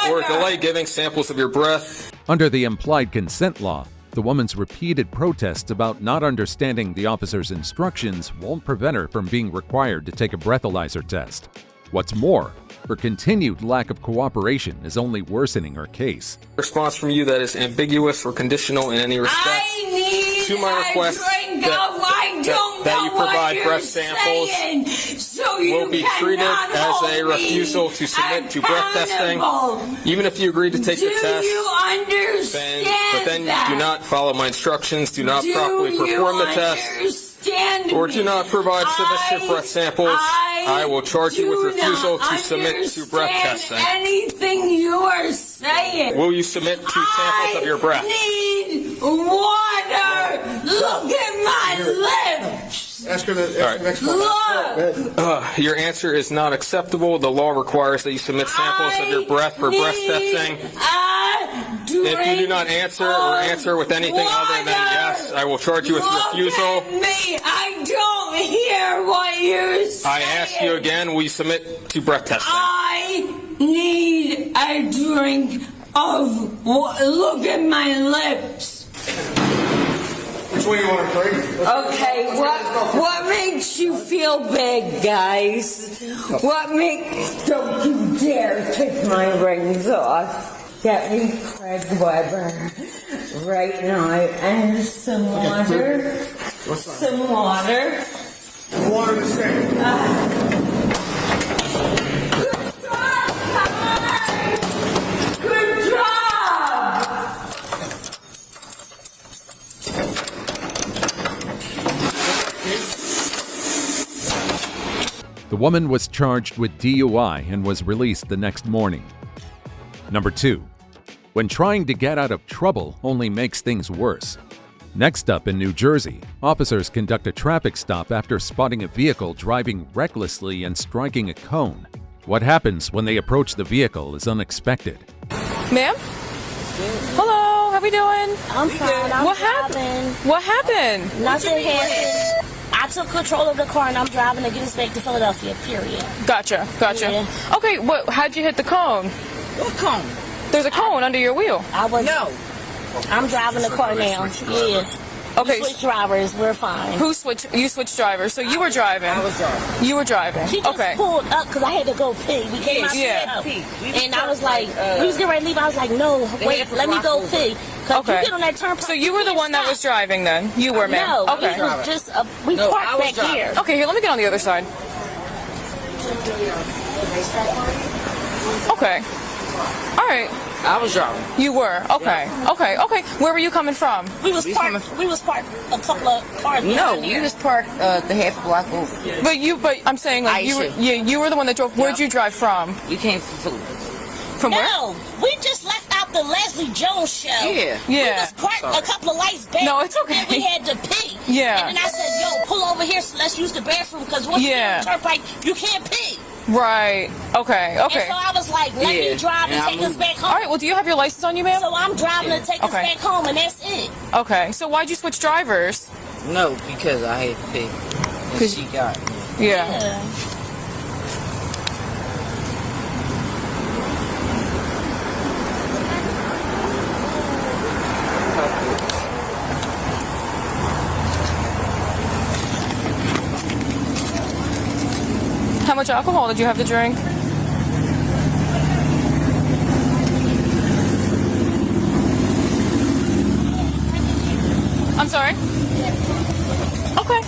or delay giving samples of your breath. Under the implied consent law, the woman's repeated protests about not understanding the officer's instructions won't prevent her from being required to take a breathalyzer test. What's more, her continued lack of cooperation is only worsening her case. Response from you that is ambiguous or conditional in any respect. need to my request that you provide breath samples so will be treated as a refusal to submit to breath testing. Even if you agree to take the test, but then do not follow my instructions, do not properly perform the test, or do not provide sufficient breath samples, I will charge you with refusal to submit to breath testing. Anything you are saying. Will you submit to samples of your breath? Need water. Look at my lips. Ask her the next Look. Your answer is not acceptable. The law requires that you submit samples of your breath for breath testing. If you do not answer or answer with anything other than yes, I will charge you with refusal. Look at me. I don't hear what you're saying. I ask you again, will you submit to breath testing? I need a drink of water. Look at my lips. Which one you want to drink? Okay, what makes you feel big, guys? What makes... Don't you dare take my rings off. Get me Craig Weber right now and some water. Some water. Water the same. Good job! The woman was charged with DUI and was released the next morning. Number 2. When trying to get out of trouble only makes things worse. Next up in New Jersey, officers conduct a traffic stop after spotting a vehicle driving recklessly and striking a cone. What happens when they approach the vehicle is unexpected. Ma'am? Hello, how we doing? I'm fine. What happened? What happened? Nothing happened. I took control of the car and I'm driving to get us back to Philadelphia, period. Gotcha. Yeah. Okay, how'd you hit the cone? What cone? There's a cone under your wheel. No. I'm driving the car now. Yeah. Okay. We switched drivers. We're fine. You switched drivers. So you were driving. I was driving. You were driving. She just pulled up because I had to go pee. We came out and I was like, we was getting ready to leave. I was like, no, wait, let me go pee. Because you get on that turnpike. So you were the one that was driving then? You were, ma'am? No, okay. It was just, we parked back here. Okay, here, let me get on the other side. Okay. All right. I was driving. You were? Okay. Yeah. Okay. Where were you coming from? We was parked a couple of cars. No, we was parked the half block over. But I'm saying like you were the one that drove. Where'd you drive from? You came from Philly. From where? No, we just left out the Leslie Jones show. Yeah. We was parked a couple of lights back. No, it's okay. And we had to pee. Yeah. And then I said, yo, pull over here so let's use the bathroom because once you get on the turnpike, you can't pee. Right. Okay. And so I was like, let me drive and take us back home. All right. Well, do you have your license on you, ma'am? So I'm driving to take us back home, and that's it. Okay. So why'd you switch drivers? No, because I had to pay. Because she got me. Yeah. How much alcohol did you have to drink? I'm sorry? Okay.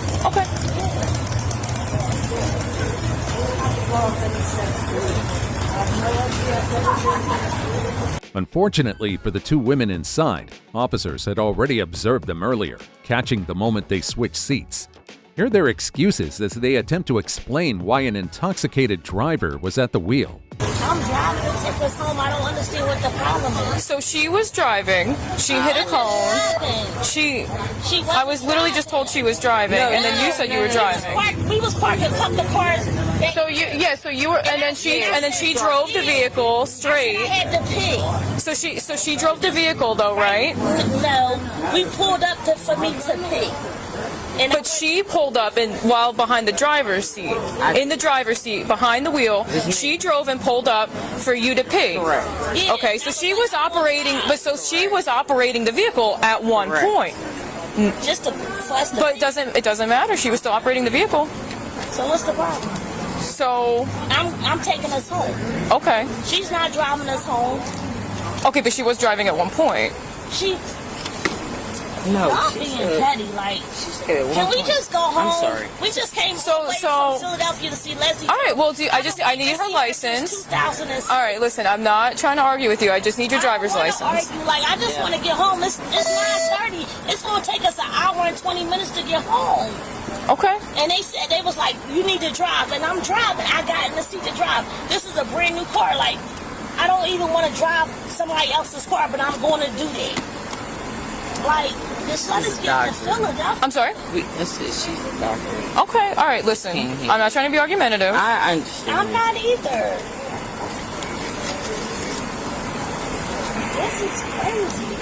Unfortunately for the two women inside, officers had already observed them earlier, catching the moment they switched seats. Hear their excuses as they attempt to explain why an intoxicated driver was at the wheel. I'm driving to take us home. I don't understand what the problem is. So she was driving. She hit a cone. I was literally just told she was driving, and then you said you were driving. We was parked a couple of cars. So you were, and then she drove the vehicle straight. I had to pee. So she drove the vehicle though, right? No, we pulled up for me to pee. But she pulled up while behind the driver's seat. In the driver's seat, behind the wheel, she drove and pulled up for you to pee. Correct. Okay, so she was operating the vehicle at one point. Just to fuss the But it doesn't matter. She was still operating the vehicle. So what's the problem? So I'm taking us home. Okay. She's not driving us home. Okay, but she was driving at one point. No, Y'all being petty. Like, can we just go home? I'm sorry. We just came from Philadelphia to see Leslie. All right, well, I need her license. 2006. All right, listen, I'm not trying to argue with you. I just need your driver's license. Like, I just want to get home. It's 9:30. It's going to take us an hour and 20 minutes to get home. Okay. And they said, they was like, you need to drive. And I'm driving. I got in the seat to drive. This is a brand new car. Like, I don't even want to drive somebody else's car, but I'm going to do that. Like, just let us get to Philadelphia. I'm sorry? She's a doctor. Okay, all right, listen. I'm not trying to be argumentative. I understand. I'm not either. This is crazy.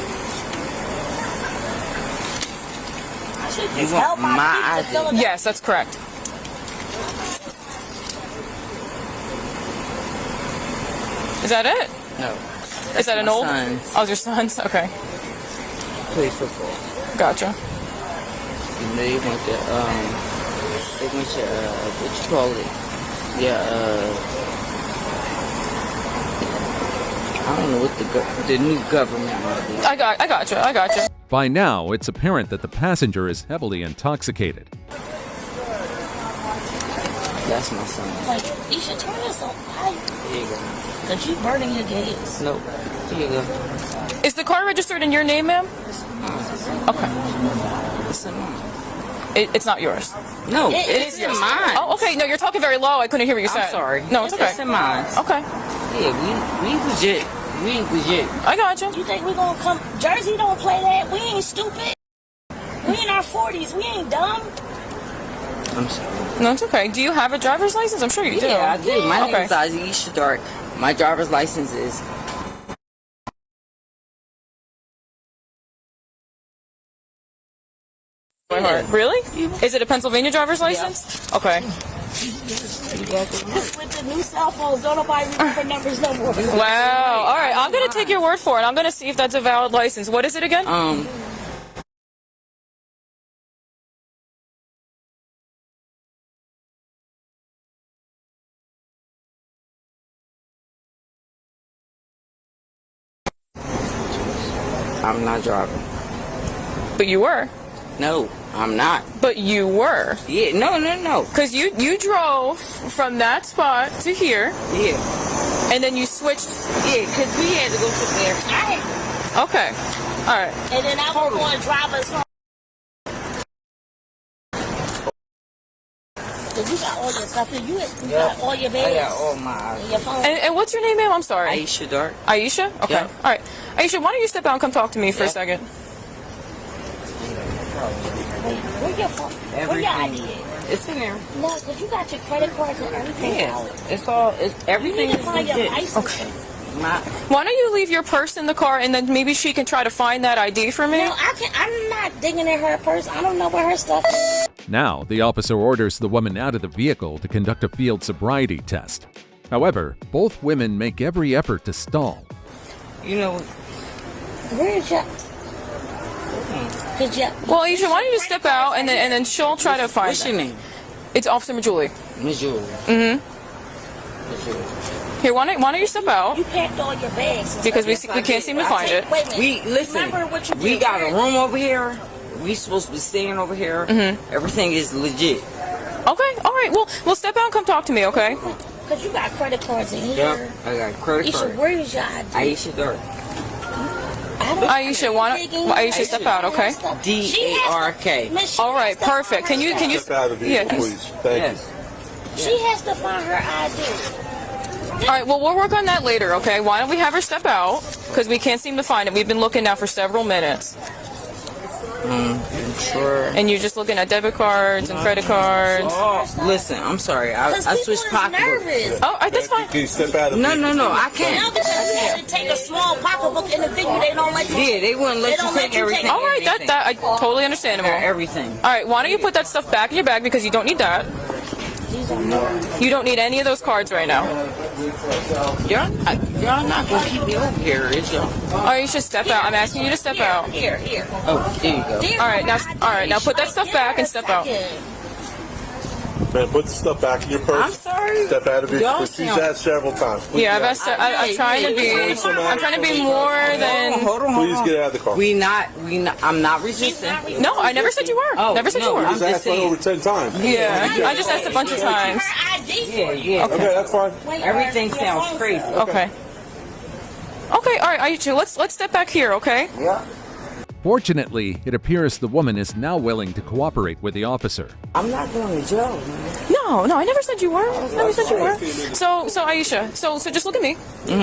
I should just help my people to Philadelphia. Yes, that's correct. Is that it? No. Is that an old? Sons. Oh, your sons? Okay. Play football. Gotcha. And they went to what you call it? Yeah, I don't know what the new government might be. I gotcha. By now, it's apparent that the passenger is heavily intoxicated. That's my son. Like, you should turn this on. Here you go. Because you burning your gas. Nope. Here you go. Is the car registered in your name, ma'am? Okay. It's in mine. It's not yours. No, it's in mine. Oh, okay. No, you're talking very low. I couldn't hear what you said. I'm sorry. No, it's okay. It's in mine. Okay. Yeah, we legit. We legit. I got you. You think we gonna come? Jersey don't play that. We ain't stupid. We in our 40s. We ain't dumb. I'm sorry. No, it's okay. Do you have a driver's license? I'm sure you do. Yeah, I do. My name okay. is Aisha Dark. My driver's license is. Really? Is it a Pennsylvania driver's license? Yeah. Okay. With the new cell phones, don't nobody remember numbers no more. Wow. All right. I'm going to take your word for it. I'm going to see if that's a valid license. What is it again? I'm not driving. But you were. No, I'm not. But you were. Yeah, no. Because you drove from that spot to here. Yeah. And then you switched. Yeah, because we had to go to there. Okay. All right. And then I was going to drive us home. You got all your stuff here. You got all your bags. I got all my. And your phone. And what's your name, ma'am? I'm sorry. Aisha Dark. Aisha? Okay. Yep. All right. Aisha, why don't you step out and come talk to me for a second? Where your phone? Where your ID? It's in there. No, because you got your credit cards and everything. Yeah. It's all. Everything you need to is find your legit. license. Okay. Why don't you leave your purse in the car and then maybe she can try to find that ID for me? No, I'm not digging in her purse. I don't know where her stuff is. Now, the officer orders the woman out of the vehicle to conduct a field sobriety test. However, both women make every effort to stall. You know, where is your... Well, Aisha, why don't you just step out and then she'll try to find What's your name? It's Officer Majuli. Majuli. Here, why don't you step out? You packed all your bags. Because we can't seem to find it. Wait a minute. Listen, we got a room over here. We supposed to be staying over here. Everything is legit. Okay, all right. Well, we'll step out and come talk to me, okay? Because you got credit cards in here. Yep, I got credit cards. Aisha, where is your ID? Aisha Dark. Aisha, Aisha, step out, okay? D-A-R-K. All right, perfect. Can you step out of the vehicle, please? Thank you. She has to find her ID. All right, well, we'll work on that later, okay? Why don't we have her step out? Because we can't seem to find it. We've been looking now for several minutes. Sure. And you're just looking at debit cards and credit cards. Oh, listen, I'm sorry. I switched pocketbooks. Oh, that's fine. Can you step out of No, I can't. Now because you had to take a small pocketbook in the video, they don't let you. Yeah, they wouldn't let you take everything. All right, that I totally understandable. Everything. All right, why don't you put that stuff back in your bag because you don't need that. You don't need any of those cards right now. Y'all not gonna keep me over here, is y'all? Oh, you should step out. I'm asking you to step out. Here. Oh, there you go. All right, now put that stuff back and step out. Man, put the stuff back in your purse. I'm sorry. Step out of it. Don't She's sound- asked several times. Please Yeah, get I've out. asked. I'm trying to be. I'm trying to be more than. Hold on. Please get out of the car. I'm not resisting. No, I never said you were. Oh, Never said no, you were. I'm Just asked like over 10 times. Yeah, I just asked a bunch of times. Yeah. Okay, that's fine. Everything sounds crazy. Okay. Okay, all right, Aisha, let's step back here, okay? Yeah. Fortunately, it appears the woman is now willing to cooperate with the officer. I'm not going to jail, man. No, I never said you were. Never said you were. So Aisha, so just look at me.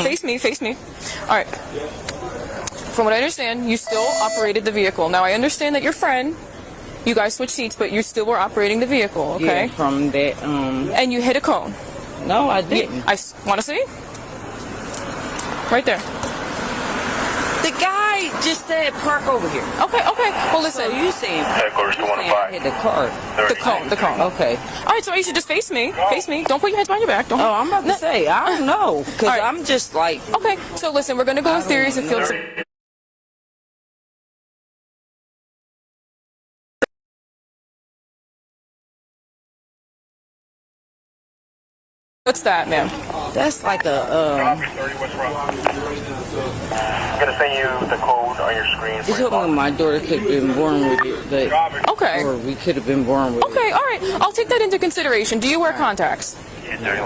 Face me. All right. From what I understand, you still operated the vehicle. Now, I understand that your friend, you guys switched seats, but you still were operating the vehicle, okay? Yeah, from that, And you hit a cone. No, I didn't. I want to see? Right there. The guy just said park over here. Okay. Well, listen. So you saying Headquarters you saying I hit the car. The cone. Okay. All right, so you should just face me. Don't put your hands behind your back. Don't. Oh, I'm about to say, I don't know. Because All right. I'm just like... Okay, so listen, we're going to go with theories of field... What's that, ma'am? That's like a... I'm gonna send you the code on your screen. Just hoping my daughter could have been born with it, but... Okay. Or we could have been born with it. Okay, all right. I'll take that into consideration. Do you wear contacts?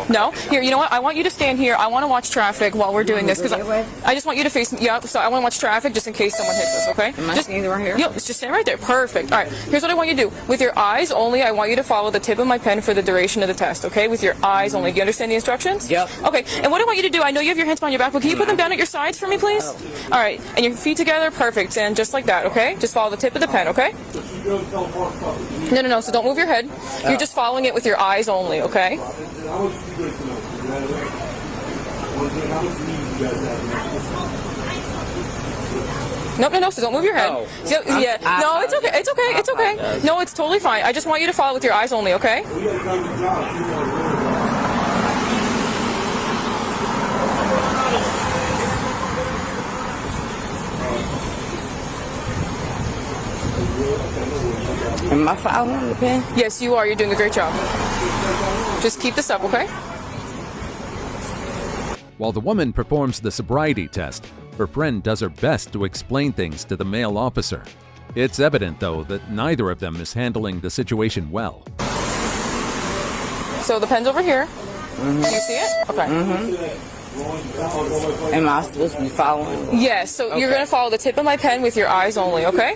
No? Here, you know what? I want you to stand here. I want to watch traffic while we're doing this, because I just want you to face me. Yeah, so I want to watch traffic just in case someone hits us, okay? Am I standing right here? Yep, just stand right there. Perfect. All right, here's what I want you to do. With your eyes only, I want you to follow the tip of my pen for the duration of the test, okay? With your eyes only. Do you understand the instructions? Yep. Okay, and what I want you to do, I know you have your hands behind your back, but can you put them down at your sides for me, please? All right, and your feet together. Perfect. And just like that, okay? Just follow the tip of the pen, okay? No, so don't move your head. You're just following it with your eyes only, okay? No, so don't move your head. Oh. So, yeah. No, it's okay. No, it's totally fine. I just want you to follow with your eyes only, okay? Am I following the pen? Yes, you are. You're doing a great job. Just keep this up, okay? While the woman performs the sobriety test, her friend does her best to explain things to the male officer. It's evident, though, that neither of them is handling the situation well. So the pen's over here. Do you see it? Okay. Am I supposed to be following? Yes, so you're going to follow the tip of my pen with your eyes only, okay?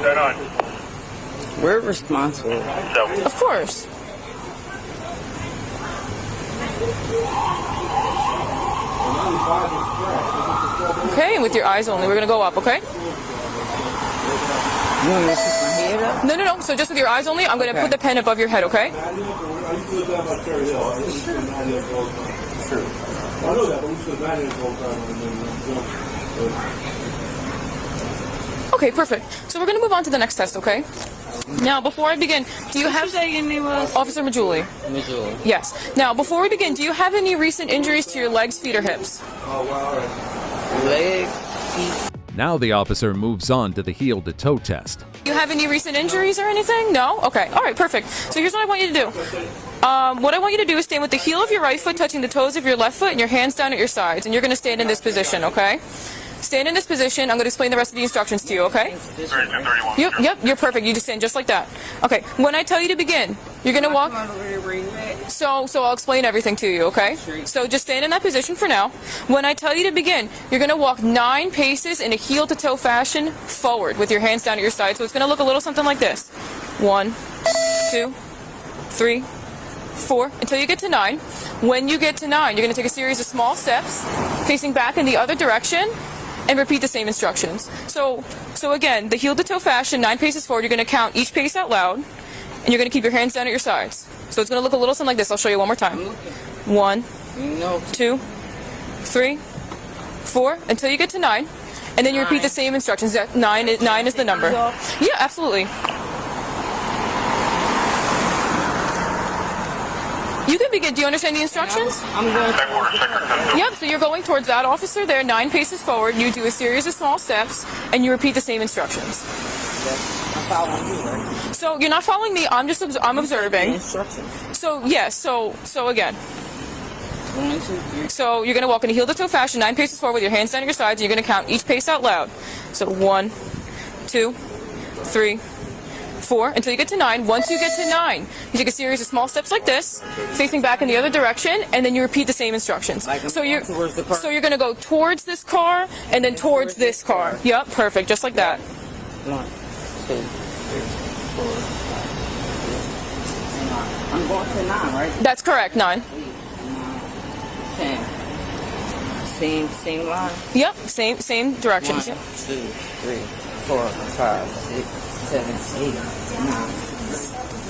Turn on. We're responsible. Of course. Okay, and with your eyes only, we're going to go up, okay? You want me to stick my head up? No. So just with your eyes only, I'm going to put the pen above your head, okay? Okay, perfect. So we're going to move on to the next test, okay? Now, before I begin, do you have... your name was? Officer Majuli. Majuli. Yes. Now, before we begin, do you have any recent injuries to your legs, feet, or hips? Legs, feet. Now the officer moves on to the heel-to-toe test. Do you have any recent injuries or anything? No? Okay. All right, perfect. So here's what I want you to do. What I want you to do is stand with the heel of your right foot touching the toes of your left foot and your hands down at your sides. And you're going to stand in this position, okay? Stand in this position. I'm going to explain the rest of the instructions to you, okay? Yep, you're perfect. You just stand just like that. Okay, when I tell you to begin, you're going to walk... So I'll explain everything to you, okay? So just stand in that position for now. When I tell you to begin, you're going to walk 9 paces in a heel-to-toe fashion forward with your hands down at your side. So it's going to look a little something like this. 1, 2, 3, 4, until you get to 9. When you get to 9, you're going to take a series of small steps, facing back in the other direction, and repeat the same instructions. So again, the heel to toe fashion, 9 paces forward. You're going to count each pace out loud, and you're going to keep your hands down at your sides. So it's going to look a little something like this. I'll show you one more time. 1, 2, 3, 4, until you get to 9, and then you repeat the same instructions. 9 is the number. Yeah, absolutely. You can begin. Do you understand the instructions? I'm going to. Yep, so you're going towards that officer there, 9 paces forward. You do a series of small steps, and you repeat the same instructions. I'm following you, right? So you're not following me. I'm observing. So yes. So again. 1, 2, 3. So you're going to walk in a heel to toe fashion, 9 paces forward with your hands down at your sides. And you're going to count each pace out loud. So 1, 2, 3, 4 until you get to 9. Once you get to 9, you take a series of small steps like this, facing back in the other direction, and then you repeat the same instructions. So you're going to go towards this car and then towards this car. Yep, perfect, just like that. 1, 2, 3, 4, 5, 6, 7, 8, 9. I'm going to 9, right? That's correct, 9. 10. Same line. Yep, same directions. 1, 2, 3, 4, 5, 6, 7, 8, 9.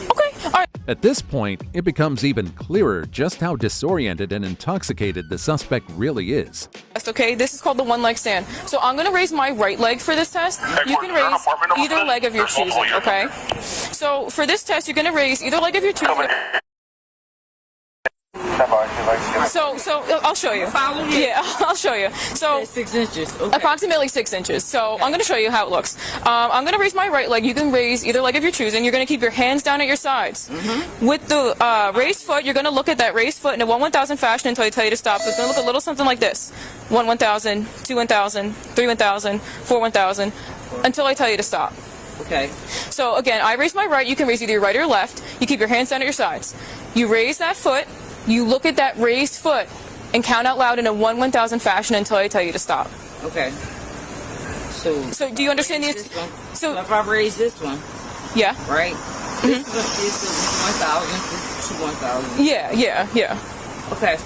Okay, all right. At this point, it becomes even clearer just how disoriented and intoxicated the suspect really is. Okay, this is called the one leg stand. So I'm going to raise my right leg for this test. You can raise either leg of your choosing, okay? So for this test, you're going to raise either leg of your choosing. So I'll show you. Yeah, I'll show you. So 6 inches. Okay. Approximately 6 inches. So I'm going to show you how it looks. I'm going to raise my right leg. You can raise either leg of your choosing. You're going to keep your hands down at your sides. With the raised foot, you're going to look at that raised foot in a 1/1000 fashion until I tell you to stop. So it's going to look a little something like this: 1 1,000, 2 1,000, 3 1,000, 4 1,000, until I tell you to stop. Okay. So again, I raise my right. You can raise either your right or your left. You keep your hands down at your sides. You raise that foot. You look at that raised foot and count out loud in a 1 1,000 fashion until I tell you to stop. Okay. So do you understand the? So if I raise this one. Yeah. Right. This is 1,000 to 1,000. Yeah. Okay.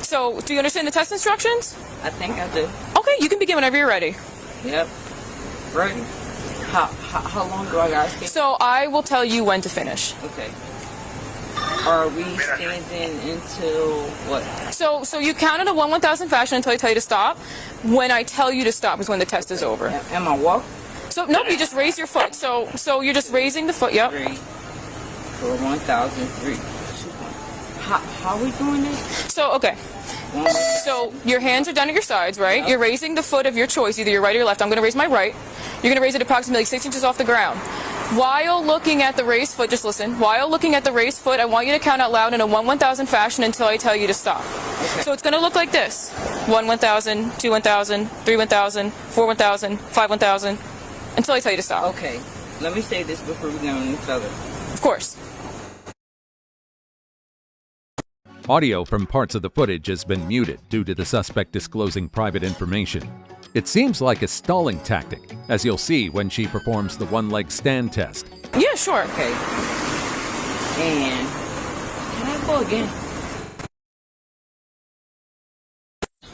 So do you understand the test instructions? I think I do. Okay, you can begin whenever you're ready. Yep. Ready. How long do I got to stay? So I will tell you when to finish. Okay. Are we standing until what? So you count in a 1 1,000 fashion until I tell you to stop. When I tell you to stop is when the test is over. Am I walk? So nope, you just raise your foot. So you're just raising the foot. Yep. 3 for 1,000. 3, 2, 1. How are we doing this? So okay. So your hands are down at your sides, right? Yep. You're raising the foot of your choice, either your right or your left. I'm going to raise my right. You're going to raise it approximately 6 inches off the ground. While looking at the raised foot, just listen. While looking at the raised foot, I want you to count out loud in a 1 1,000 fashion until I tell you to stop. Okay. So it's going to look like this: 1 1,000, 2 1,000, 3 1,000, 4 1,000, 5 1,000, until I tell you to stop. Okay. Let me say this before we go on each other. Of course. Audio from parts of the footage has been muted due to the suspect disclosing private information. It seems like a stalling tactic, as you'll see when she performs the one-leg stand test. Yeah, sure. Okay. And can I go again?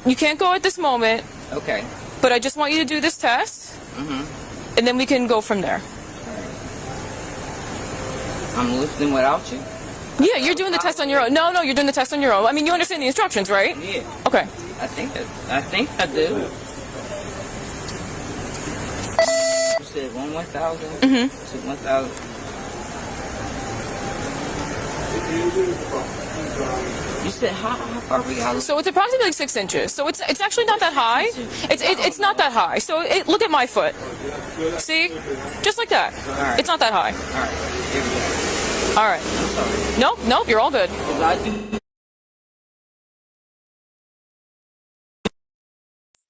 You can't go at this moment. Okay. But I just want you to do this test, and then we can go from there. I'm listening without you? Yeah, you're doing the test on your own. No, you're doing the test on your own. I mean, you understand the instructions, right? Yeah. Okay. I think I do. You said 1 1,000 to 1,000. You said how far we got? So it's approximately like 6 inches. So it's actually not that high. It's not that high. So look at my foot. See, just like that. Right. It's not that high. All right. Here we go. All right. I'm sorry. Nope, you're all good. All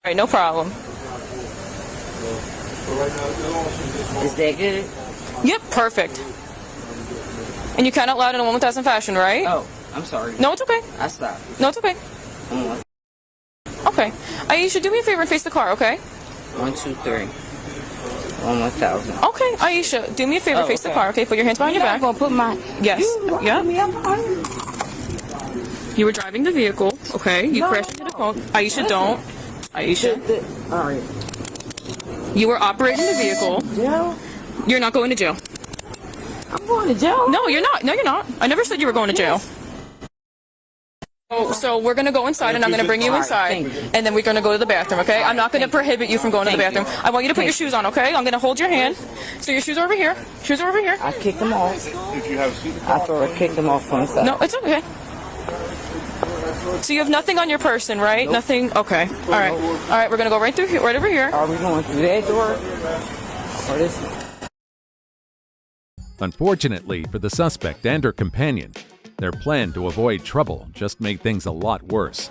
right, no problem. Is that good? Yep, perfect. And you count out loud in a 1 1,000 fashion, right? Oh, I'm sorry. No, it's okay. I stopped. No, it's okay. Okay. Aisha, do me a favor and face the car, okay? 1 2 3. 1 1,000. Okay, Aisha, do me a favor, face the car, okay? Put your hands behind your back. I'm gonna put my. Yes. Yeah. You were driving the vehicle, okay? You crashed into the car. Aisha, don't. Aisha. All right. You were operating the vehicle. Jail? You're not going to jail. I'm going to jail? No, you're not. No, you're not. I never said you were going to jail. So we're going to go inside, and I'm going to bring you inside, and then we're going to go to the bathroom, okay? I'm not going to prohibit you from going to the bathroom. I want you to put your shoes on, okay? I'm going to hold your hand. So your shoes are over here. Shoes are over here. I kicked them off. If you have a seat, I thought I kicked them off from inside. No, it's okay. So you have nothing on your person, right? Nope. Nothing? Okay. All right. All right, we're going to go right through here, right over here. Are we going through that door? Or this? Unfortunately for the suspect and her companion, their plan to avoid trouble just made things a lot worse.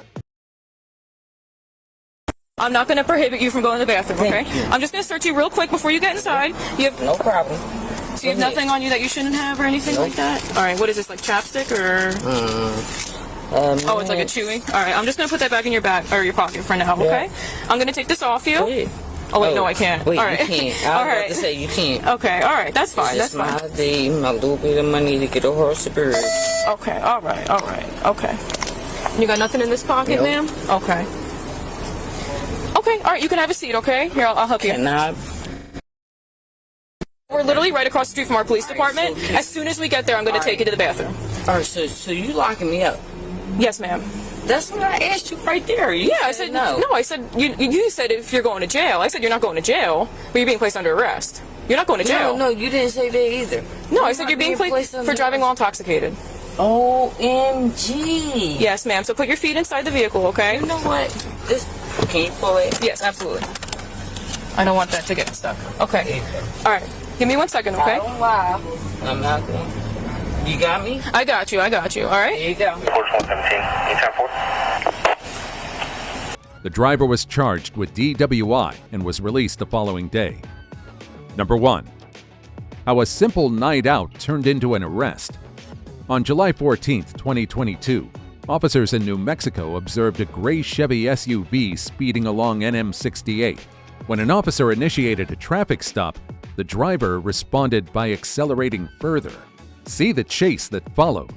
I'm not going to prohibit you from going to the bathroom, okay? Thank you. I'm just going to search you real quick before you get inside. You have no problem. So you have nothing on you that you shouldn't have or anything like that? All right, what is this, like chapstick or? Oh, it's like a chewing. All right, I'm just going to put that back in your bag or your pocket for now, okay? I'm going to take this off you. Yeah. Oh wait, no, I can't. Wait, all right. You can't. I was about to say you can't. Okay, all right, that's fine. It's That's just fine. my day, my little bit of money to get a horse of birds. Okay, all right, okay. You got nothing in this pocket, Nope. ma'am? Okay. Okay, all right, you can have a seat, okay? Here, I'll help you. We're literally right across the street from our police department. As soon as we get there, I'm going to take you to the bathroom. All right, so you locking me up? Yes, ma'am. That's what I asked you right there. I said no. No, I said you said if you're going to jail. I said you're not going to jail, but you're being placed under arrest. You're not going to jail. No, you didn't say that either. No, I said you're being placed for driving while intoxicated. OMG. Yes, ma'am. So put your feet inside the vehicle, okay? You know what? Can you pull it? Yes, absolutely. I don't want that to get stuck. Okay. All right. Give me 1 second, okay? I don't lie. I'm not going. You got me? I got you. All right? There you go. Force 117. Anytime 4. The driver was charged with DWI and was released the following day. Number 1. How a simple night out turned into an arrest. On July 14, 2022, officers in New Mexico observed a gray Chevy SUV speeding along NM68. When an officer initiated a traffic stop, the driver responded by accelerating further. See the chase that followed.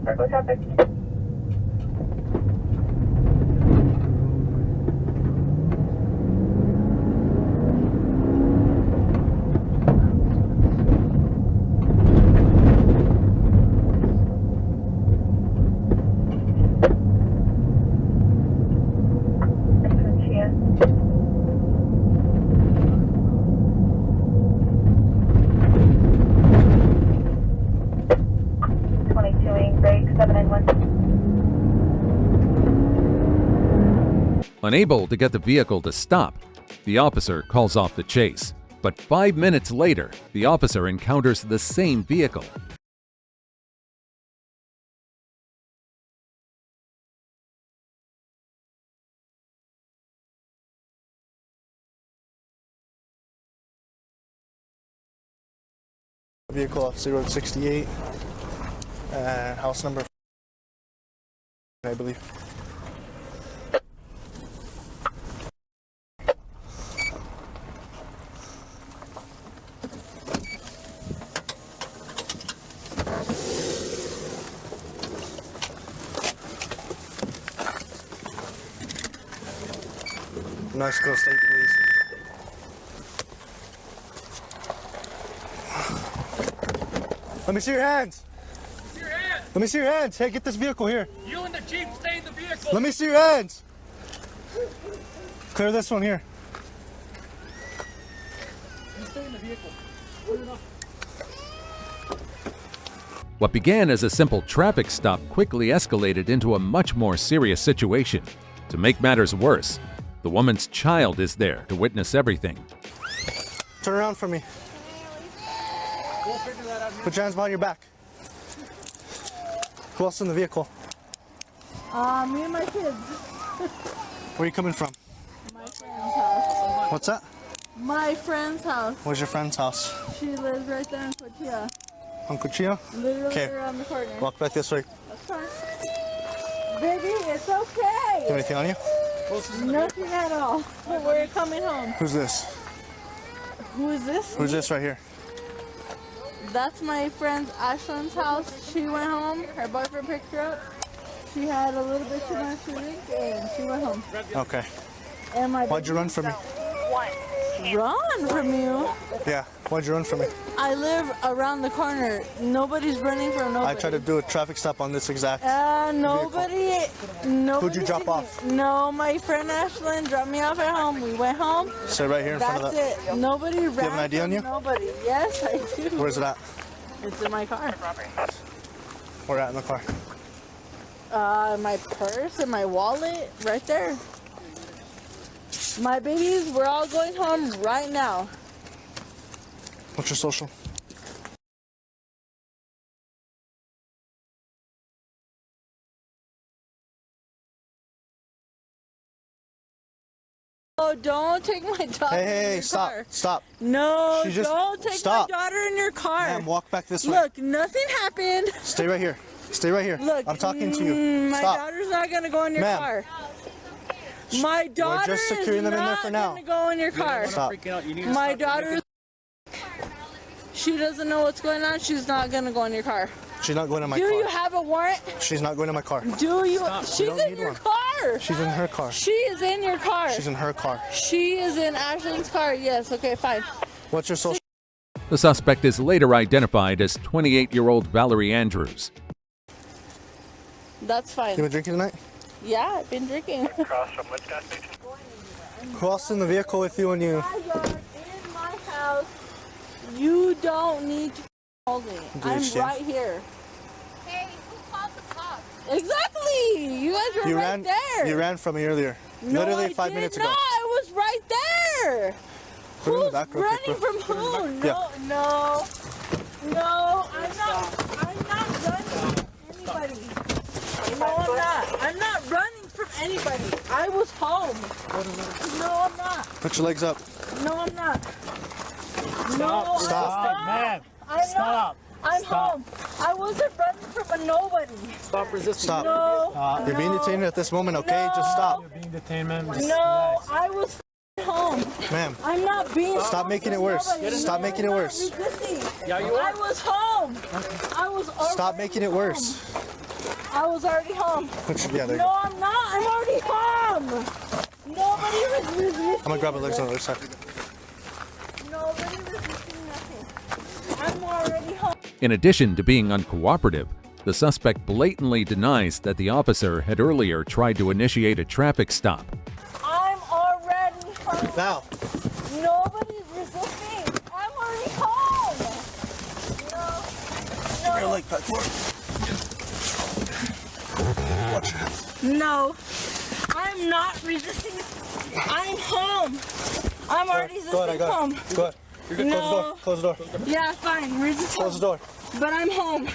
Cargo traffic. Unable to get the vehicle to stop, the officer calls off the chase. But 5 minutes later, the officer encounters the same vehicle. Vehicle off 068, house number, I believe. New Mexico State Police. Let me see your hands. Let me see your hands. Hey, get this vehicle here. You and the Jeep stay in the vehicle. Let me see your hands. Clear this one here. You stay in the vehicle. What began as a simple traffic stop quickly escalated into a much more serious situation. To make matters worse, the woman's child is there to witness everything. Turn around for me. Put your hands behind your back. Who else in the vehicle? Me and my kids. Where are you coming from? My friend's house. What's that? My friend's house. Where's your friend's house? She lives right there in Cochilla. On Cuchillo? Literally around the corner. Walk back this way. That's fine. Baby, it's okay. Do you have anything on you? Nothing at all. We're coming home. Who's this? Who is this? Who's this right here? That's my friend Ashlyn's house. She went home. Her boyfriend picked her up. She had a little bit too much to drink and she went home. Okay. And my Why'd you run from me? Run from you? Yeah, why'd you run from me? I live around the corner. Nobody's running from nobody. I tried to do a traffic stop on this exact nobody. Who'd you drop off? No, my friend Ashlyn dropped me off at home. We went home. Stay right here in front of that. That's it. Nobody ran. Do you have an ID on you? Nobody. Yes, I do. Where's it at? It's in my car. Where at in the car? My purse and my wallet, right there. My babies, we're all going home right now. What's your social? Oh, don't take my daughter in your stop, car. stop. No, She just- don't take stop. my daughter in your car. Ma'am, walk back this way. Look, nothing happened. Stay right here. Stay right here. Look, I'm talking to you. My Stop. daughter's not gonna go in your Ma'am. car. My daughter just securing them in there for now. gonna go in your car. Stop. My daughter, she doesn't know what's going on. She's not gonna go in your car. She's not going in my Do car. you have a warrant? She's not going in my car. Do you? She's don't in need your one. car. She's in her car. She is in your car. She's in her car. She is in Ashlyn's car. Yes. Okay. Fine. What's your social? The suspect is later identified as 28-year-old Valerie Andrews. That's fine. You been drinking tonight? Yeah, I've been drinking. Who else in the vehicle with you when you? In my house. You don't need to call me. I'm right here. Hey, who called the cops? Exactly. You guys were right there. You ran from me earlier. No, Literally I 5 did minutes not. ago. I was right there. Put it in the Who's back real quick, running bro. from who? Yeah. No, I'm not running from anybody. No, I'm not. I'm not running from anybody. I was home. No, I'm not. Put your legs up. No, I'm not. No, Stop. Man. Stop. I'm home. I wasn't running from a nobody. Stop resisting. Stop. No. You're being detained at this moment, okay? Just stop. You're being detained, man. No, I was home. Ma'am. I'm not being. Stop making it worse. Stop making it worse. Yeah, you are. I was home. I was. Stop making it worse. I was already home. Yeah, there you No, go. I'm not. I'm already home. Nobody was resisting. I'm gonna grab her legs on the other side. Nobody was resisting nothing. I'm already home. In addition to being uncooperative, the suspect blatantly denies that the officer had earlier tried to initiate a traffic stop. I'm already home. Now. Nobody's resisting. I'm already home. No. Your leg back forward. Watch your hands. No. I'm not resisting. I'm home. I'm already Go ahead, I resisting got home. it. Go ahead. You're good. No. Close the door. Close the door. Yeah, fine. Resist. Close the door. But I'm home.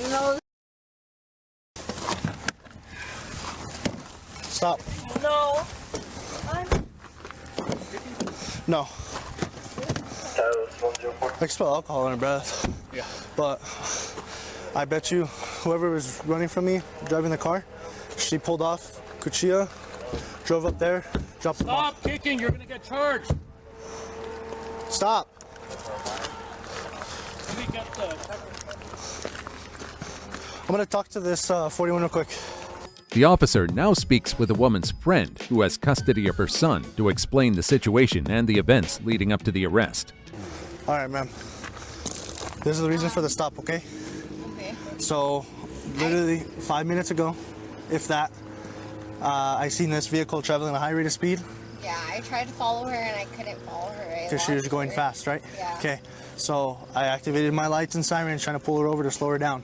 No. Stop. No. I'm. No. I smell alcohol in her breath. Yeah. But I bet you whoever was running from me, driving the car, she pulled off Cuchilla, drove up there, dropped them off. Stop kicking, you're gonna get charged. Stop. Let me get the... I'm gonna talk to this 41 real quick. The officer now speaks with the woman's friend who has custody of her son to explain the situation and the events leading up to the arrest. All right, ma'am. This is the reason for the stop, okay? Okay. So, literally 5 minutes ago, if that, I seen this vehicle traveling at a high rate of speed. Yeah, I tried to follow her and I couldn't follow her. Because she was going fast, right? Yeah. Okay, so I activated my lights and sirens trying to pull her over to slow her down.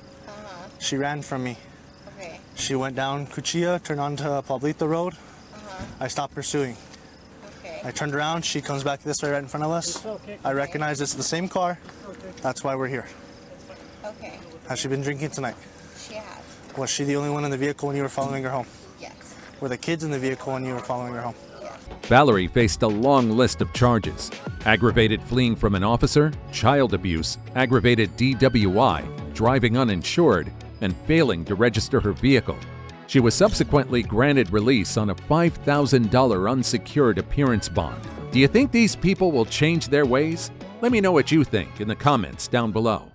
She ran from me. Okay. She went down Cuchilla, turned onto Pablito Road. I stopped pursuing. Okay. I turned around, she comes back this way right in front of us. I recognize it's the same car. That's why we're here. Okay. Has she been drinking tonight? She has. Was she the only one in the vehicle when you were following her home? Yes. Were the kids in the vehicle when you were following her home? Valerie faced a long list of charges: aggravated fleeing from an officer, child abuse, aggravated DWI, driving uninsured, and failing to register her vehicle. She was subsequently granted release on a $5,000 unsecured appearance bond. Do you think these people will change their ways? Let me know what you think in the comments down below.